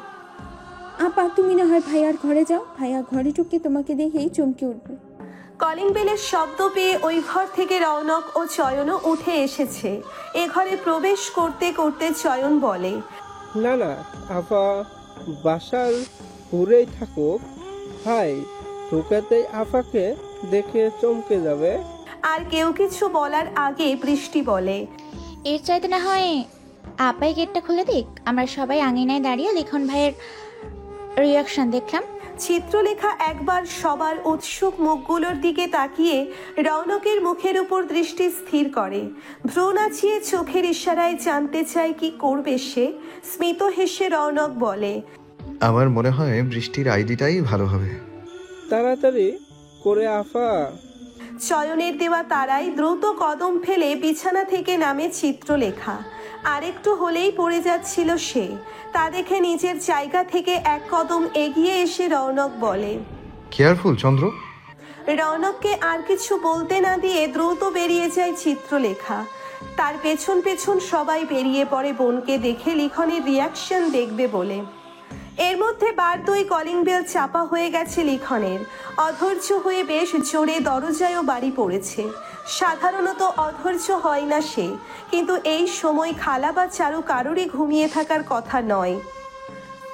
আপা তুমি না হয় ভাইয়ার ঘরে যাও, ভাইয়া ঘরে ঢুকে তোমাকে দেখেই চমকে উঠবে। কলিং বেলের শব্দ পেয়ে ওই ঘর থেকে রৌনক ও চয়নও উঠে এসেছে। এ ঘরে প্রবেশ করতে করতে চয়ন বলে, না না আপা, বাসার ঘুরেই থাকুক, ভাই ঢুকাতেই আপাকে দেখে চমকে যাবে। আর কেউ কিছু বলার আগে বৃষ্টি বলে, এর চাইতে না হয় আপাই গেটটা খুলে দিক, আমরা সবাই আঙিনায় দাঁড়িয়ে লিখন ভাইয়ের রিয়াকশন দেখলাম। চিত্রলেখা একবার সবার উৎসুক মুখগুলোর দিকে তাকিয়ে রৌনকের মুখের উপর দৃষ্টি স্থির করে। ভ্রু নাচিয়ে চোখের ইশারায় জানতে চায় কি করবে সে। স্মিত হেসে রৌনক বলে, আমার মনে হয় বৃষ্টির আইডিটাই ভালো হবে। তাড়াতাড়ি করে আফা। চয়নের দেওয়া তারাই দ্রুত কদম ফেলে বিছানা থেকে নামে চিত্রলেখা। আরেকটু হলেই পড়ে যাচ্ছিল সে। তা দেখে নিজের জায়গা থেকে এক কদম এগিয়ে এসে রৌনক বলে, কেয়ারফুল চন্দ্র। রৌনককে আর কিছু বলতে না দিয়ে দ্রুত বেরিয়ে যায় চিত্রলেখা। তার পেছন পেছন সবাই বেরিয়ে পড়ে বোনকে দেখে লিখনের রিয়াকশন দেখবে বলে। এর মধ্যে বার 2 কলিং বেল চাপা হয়ে গেছে লিখনের। অধৈর্য হয়ে বেশ জোরে দরজায়ও বাড়ি পড়েছে। সাধারণত অধৈর্য হয় না সে, কিন্তু এই সময় খালা বা চারু কারোরই ঘুমিয়ে থাকার কথা নয়।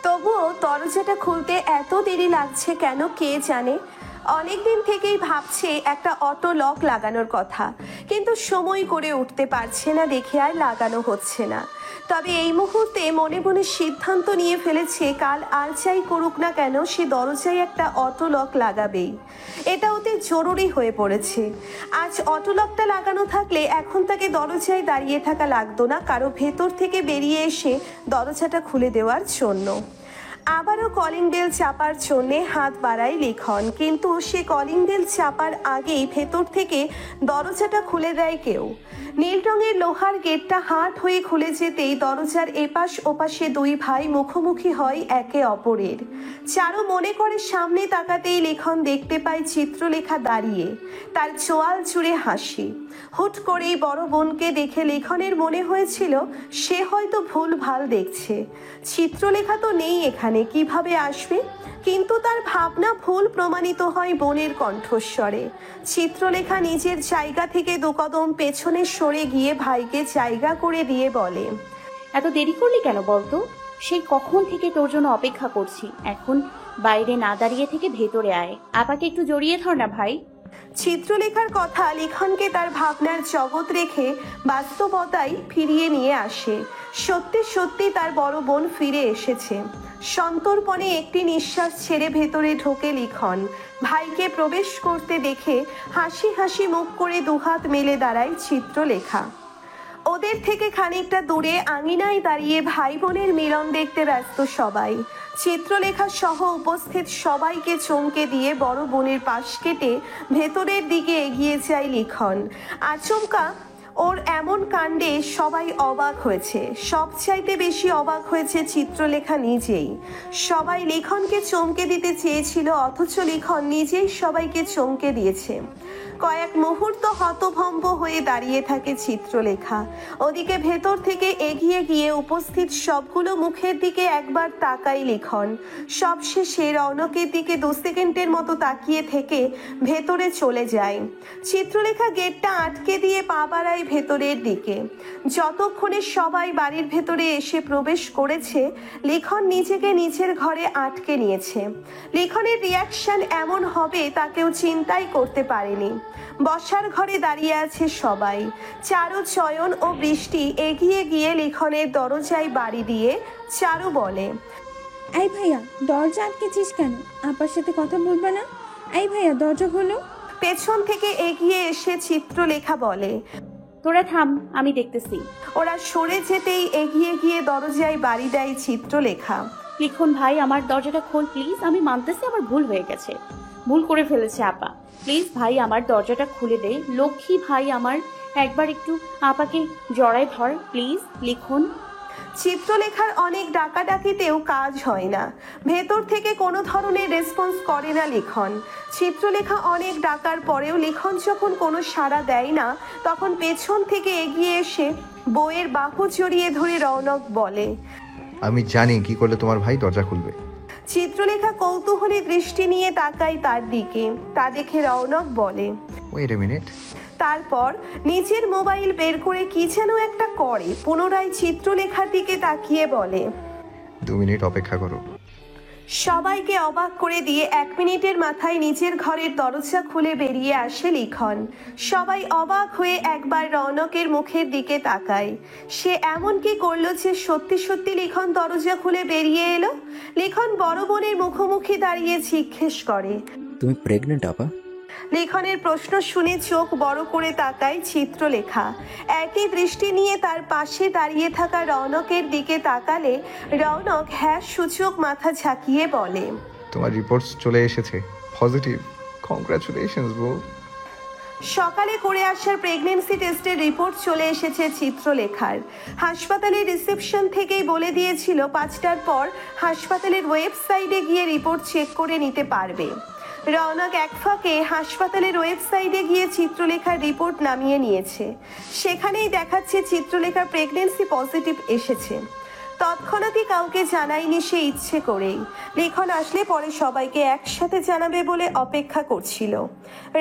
তবুও দরজাটা খুলতে এত দেরি লাগছে কেন কে জানে। অনেকদিন থেকেই ভাবছে একটা অটো লক লাগানোর কথা, কিন্তু সময় করে উঠতে পারছে না দেখে আর লাগানো হচ্ছে না। তবে এই মুহূর্তে মনে মনে সিদ্ধান্ত নিয়ে ফেলেছে কাল আর যাই করুক না কেন সে দরজায় একটা অটো লক লাগাবেই। এটা অতি জরুরি হয়ে পড়েছে। আজ অটো লকটা লাগানো থাকলে এখন তাকে দরজায় দাঁড়িয়ে থাকা লাগতো না কারো ভেতর থেকে বেরিয়ে এসে দরজাটা খুলে দেওয়ার জন্য। আবারও কলিং বেল চাপার জন্যে হাত বাড়ায় লিখন, কিন্তু সে কলিং বেল চাপার আগেই ভেতর থেকে দরজাটা খুলে দেয় কেউ। নীল রঙের লোহার গেটটা হাট হয়ে খুলে যেতেই দরজার এপাশ ওপাশে 2 ভাই মুখোমুখি হয় একে অপরের। চারু মনে করে সামনে তাকাতেই লিখন দেখতে পায় চিত্রলেখা দাঁড়িয়ে, তার চোয়াল জুড়ে হাসি। হুট করেই বড় বোনকে দেখে লিখনের মনে হয়েছিল সে হয়তো ভুল ভাল দেখছে। চিত্রলেখা তো নেই এখানে, কিভাবে আসবে? কিন্তু তার ভাবনা ভুল প্রমাণিত হয় বোনের কণ্ঠস্বরে। চিত্রলেখা নিজের জায়গা থেকে 2 কদম পেছনে সরে গিয়ে ভাইকে জায়গা করে দিয়ে বলে, এত দেরি করলি কেন বলতো? সেই কখন থেকে তোর জন্য অপেক্ষা করছি। এখন বাইরে না দাঁড়িয়ে থেকে ভেতরে আয়, আপাকে একটু জড়িয়ে ধর না ভাই। চিত্রলেখার কথা লিখনকে তার ভাবনার জগৎ রেখে বাস্তবতায় ফিরিয়ে নিয়ে আসে। সত্যি সত্যি তার বড় বোন ফিরে এসেছে। সন্তর্পণে একটি নিঃশ্বাস ছেড়ে ভেতরে ঢোকে লিখন। ভাইকে প্রবেশ করতে দেখে হাসি হাসি মুখ করে 2 হাত মেলে দাঁড়ায় চিত্রলেখা। ওদের থেকে খানিকটা দূরে আঙিনায় দাঁড়িয়ে ভাই বোনের মিলন দেখতে ব্যস্ত সবাই। চিত্রলেখা সহ উপস্থিত সবাইকে চমকে দিয়ে বড় বোনের পাশ কেটে ভেতরের দিকে এগিয়ে যায় লিখন। আচমকা ওর এমন কাণ্ডে সবাই অবাক হয়েছে। সবচাইতে বেশি অবাক হয়েছে চিত্রলেখা নিজেই। সবাই লিখনকে চমকে দিতে চেয়েছিল, অথচ লিখন নিজেই সবাইকে চমকে দিয়েছে। কয়েক মুহূর্ত হতভম্ব হয়ে দাঁড়িয়ে থাকে চিত্রলেখা। ওদিকে ভেতর থেকে এগিয়ে গিয়ে উপস্থিত সবগুলো মুখের দিকে একবার তাকায় লিখন। সবশেষে রৌনকের দিকে 2 সেকেন্ডের মতো তাকিয়ে থেকে ভেতরে চলে যায়। চিত্রলেখা গেটটা আটকে দিয়ে পা বাড়ায় ভেতরের দিকে। যতক্ষণে সবাই বাড়ির ভেতরে এসে প্রবেশ করেছে লিখন নিজেকে নিজের ঘরে আটকে নিয়েছে। লিখনের রিয়াকশন এমন হবে তা কেউ চিন্তাই করতে পারেনি। বসার ঘরে দাঁড়িয়ে আছে সবাই। চারু, চয়ন ও বৃষ্টি এগিয়ে গিয়ে লিখনের দরজায় বাড়ি দিয়ে চারু বলে, এই ভাইয়া দরজা আটকেছিস কেন? আপার সাথে কথা বলবে না? এই ভাইয়া দরজা খোলো। পেছন থেকে এগিয়ে এসে চিত্রলেখা বলে, তোরা থাম, আমি দেখতেছি। ওরা সরে যেতেই এগিয়ে গিয়ে দরজায় বাড়ি দেয় চিত্রলেখা। লিখন ভাই, আমার দরজাটা খোল প্লিজ। আমি মানতেছি আমার ভুল হয়ে গেছে, ভুল করে ফেলেছে আপা। প্লিজ ভাই আমার দরজাটা খুলে দে। লক্ষ্মী ভাই আমার, একবার একটু আপাকে জড়ায় ধর প্লিজ। লিখন। চিত্রলেখার অনেক ডাকাডাকিতেও কাজ হয় না। ভেতর থেকে কোনো ধরনের রেসপন্স করে না লিখন। চিত্রলেখা অনেক ডাকার পরেও লিখন যখন কোনো সাড়া দেয় না, তখন পেছন থেকে এগিয়ে এসে বউয়ের বাহু জড়িয়ে ধরে রৌনক বলে, আমি জানি কি করলে তোমার ভাই দরজা খুলবে। চিত্রলেখা কৌতূহলী দৃষ্টি নিয়ে তাকায় তার দিকে। তা দেখে রৌনক বলে, ওয়েট এ মিনিট। তারপর নিজের মোবাইল বের করে কি যেন একটা করে পুনরায় চিত্রলেখার দিকে তাকিয়ে বলে, 2 মিনিট অপেক্ষা করো। সবাইকে অবাক করে দিয়ে 1 মিনিটের মাথায় নিজের ঘরের দরজা খুলে বেরিয়ে আসে লিখন। সবাই অবাক হয়ে একবার রৌনকের মুখের দিকে তাকায়। সে এমন কি করলো যে সত্যি সত্যি লিখন দরজা খুলে বেরিয়ে এলো? লিখন বড় বোনের মুখোমুখি দাঁড়িয়ে জিজ্ঞেস করে, তুমি প্রেগনেন্ট আপা? লিখনের প্রশ্ন শুনে চোখ বড় করে তাকায় চিত্রলেখা। একই দৃষ্টি নিয়ে তার পাশে দাঁড়িয়ে থাকা রৌনকের দিকে তাকালে রৌনক হ্যাঁ সূচক মাথা ঝাঁকিয়ে বলে, তোমার রিপোর্টস চলে এসেছে, পজিটিভ। কংগ্রাচুলেশনস বউ। সকালে করে আসার প্রেগনেন্সি টেস্টের রিপোর্ট চলে এসেছে চিত্রলেখার। হাসপাতালের রিসেপশন থেকেই বলে দিয়েছিল 5টার পর হাসপাতালের ওয়েবসাইটে গিয়ে রিপোর্ট চেক করে নিতে পারবে। রওনক এক ফাঁকে হাসপাতালের ওয়েবসাইটে গিয়ে চিত্রলেখার রিপোর্ট নামিয়ে নিয়েছে। সেখানেই দেখাচ্ছে চিত্রলেখার প্রেগনেন্সি পজিটিভ এসেছে। তৎক্ষণাৎই কাউকে জানায়নি সে ইচ্ছে করেই। লিখন আসলে পরে সবাইকে একসাথে জানাবে বলে অপেক্ষা করছিল।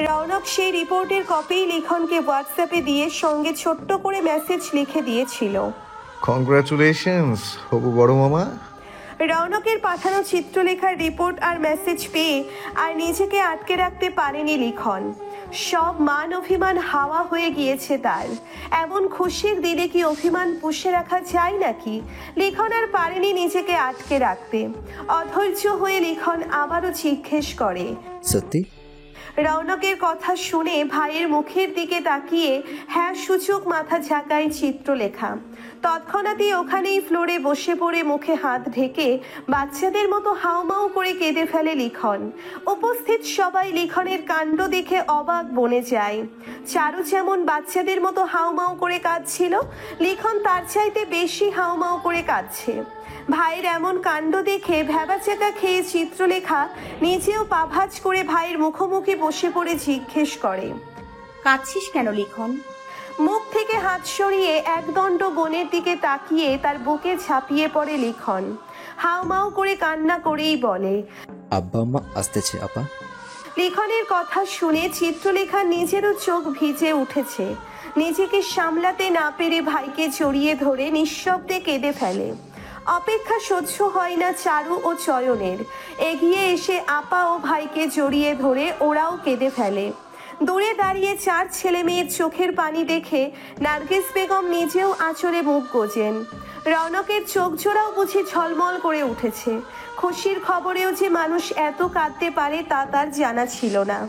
রওনক সেই রিপোর্টের কপি লিখনকে হোয়াটসঅ্যাপে দিয়ে সঙ্গে ছোট্ট করে মেসেজ লিখে দিয়েছিল। কংগ্রাচুলেশনস হবু বড় মামা। রওনকের পাঠানো চিত্রলেখার রিপোর্ট আর মেসেজ পেয়ে আর নিজেকে আটকে রাখতে পারেনি লিখন। সব মান অভিমান হাওয়া হয়ে গিয়েছে তার। এমন খুশির দিনে কি অভিমান পুষে রাখা যায় নাকি? লিখন আর পারেনি নিজেকে আটকে রাখতে। অধৈর্য হয়ে লিখন আবারও জিজ্ঞেস করে, সত্যি? রওনকের কথা শুনে ভাইয়ের মুখের দিকে তাকিয়ে হ্যাঁ সূচক মাথা ঝাঁকায় চিত্রলেখা। তৎক্ষণাৎই ওখানেই ফ্লোরে বসে পড়ে মুখে হাত ঢেকে বাচ্চাদের মতো হাউমাউ করে কেঁদে ফেলে লিখন। উপস্থিত সবাই লিখনের কাণ্ড দেখে অবাক বনে যায়। চারু যেমন বাচ্চাদের মতো হাউমাউ করে কাঁদছিল, লিখন তার চাইতে বেশি হাউমাউ করে কাঁদছে। ভাইয়ের এমন কাণ্ড দেখে ভ্যাবাচাকা খেয়ে চিত্রলেখা নিজেও পাভাজ করে ভাইয়ের মুখোমুখি বসে পড়ে জিজ্ঞেস করে, কাঁদছিস কেন লিখন? মুখ থেকে হাত সরিয়ে একদণ্ড বোনের দিকে তাকিয়ে তার বুকে ঝাঁপিয়ে পড়ে লিখন। হাউমাউ করে কান্না করেই বলে, আব্বা আম্মা আসতেছে আপা। লিখনের কথা শুনে চিত্রলেখা নিজেরও চোখ ভিজে উঠেছে। নিজেকে সামলাতে না পেরে ভাইকে জড়িয়ে ধরে নিঃশব্দে কেঁদে ফেলে। অপেক্ষা সহ্য হয় না চারু ও চয়নের। এগিয়ে এসে আপা ও ভাইকে জড়িয়ে ধরে ওরাও কেঁদে ফেলে। দূরে দাঁড়িয়ে 4 ছেলে মেয়ের চোখের পানি দেখে নার্গিস বেগম নিজেও আঁচড়ে মুখ গোজেন। রওনকের চোখ জোড়াও বুঝি ঝলমল করে উঠেছে। খুশির খবরেও যে মানুষ এত কাঁদতে পারে তা তার জানা ছিল না।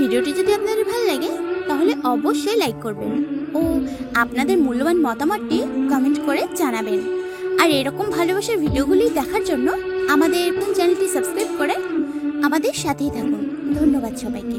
ভিডিওটি যদি আপনাদের ভালো লাগে তাহলে অবশ্যই লাইক করবেন ও আপনাদের মূল্যবান মতামতটি কমেন্ট করে জানাবেন। আর এরকম ভালোবাসার ভিডিওগুলি দেখার জন্য আমাদের চ্যানেলটি সাবস্ক্রাইব করে আমাদের সাথেই থাকুন। ধন্যবাদ সবাইকে।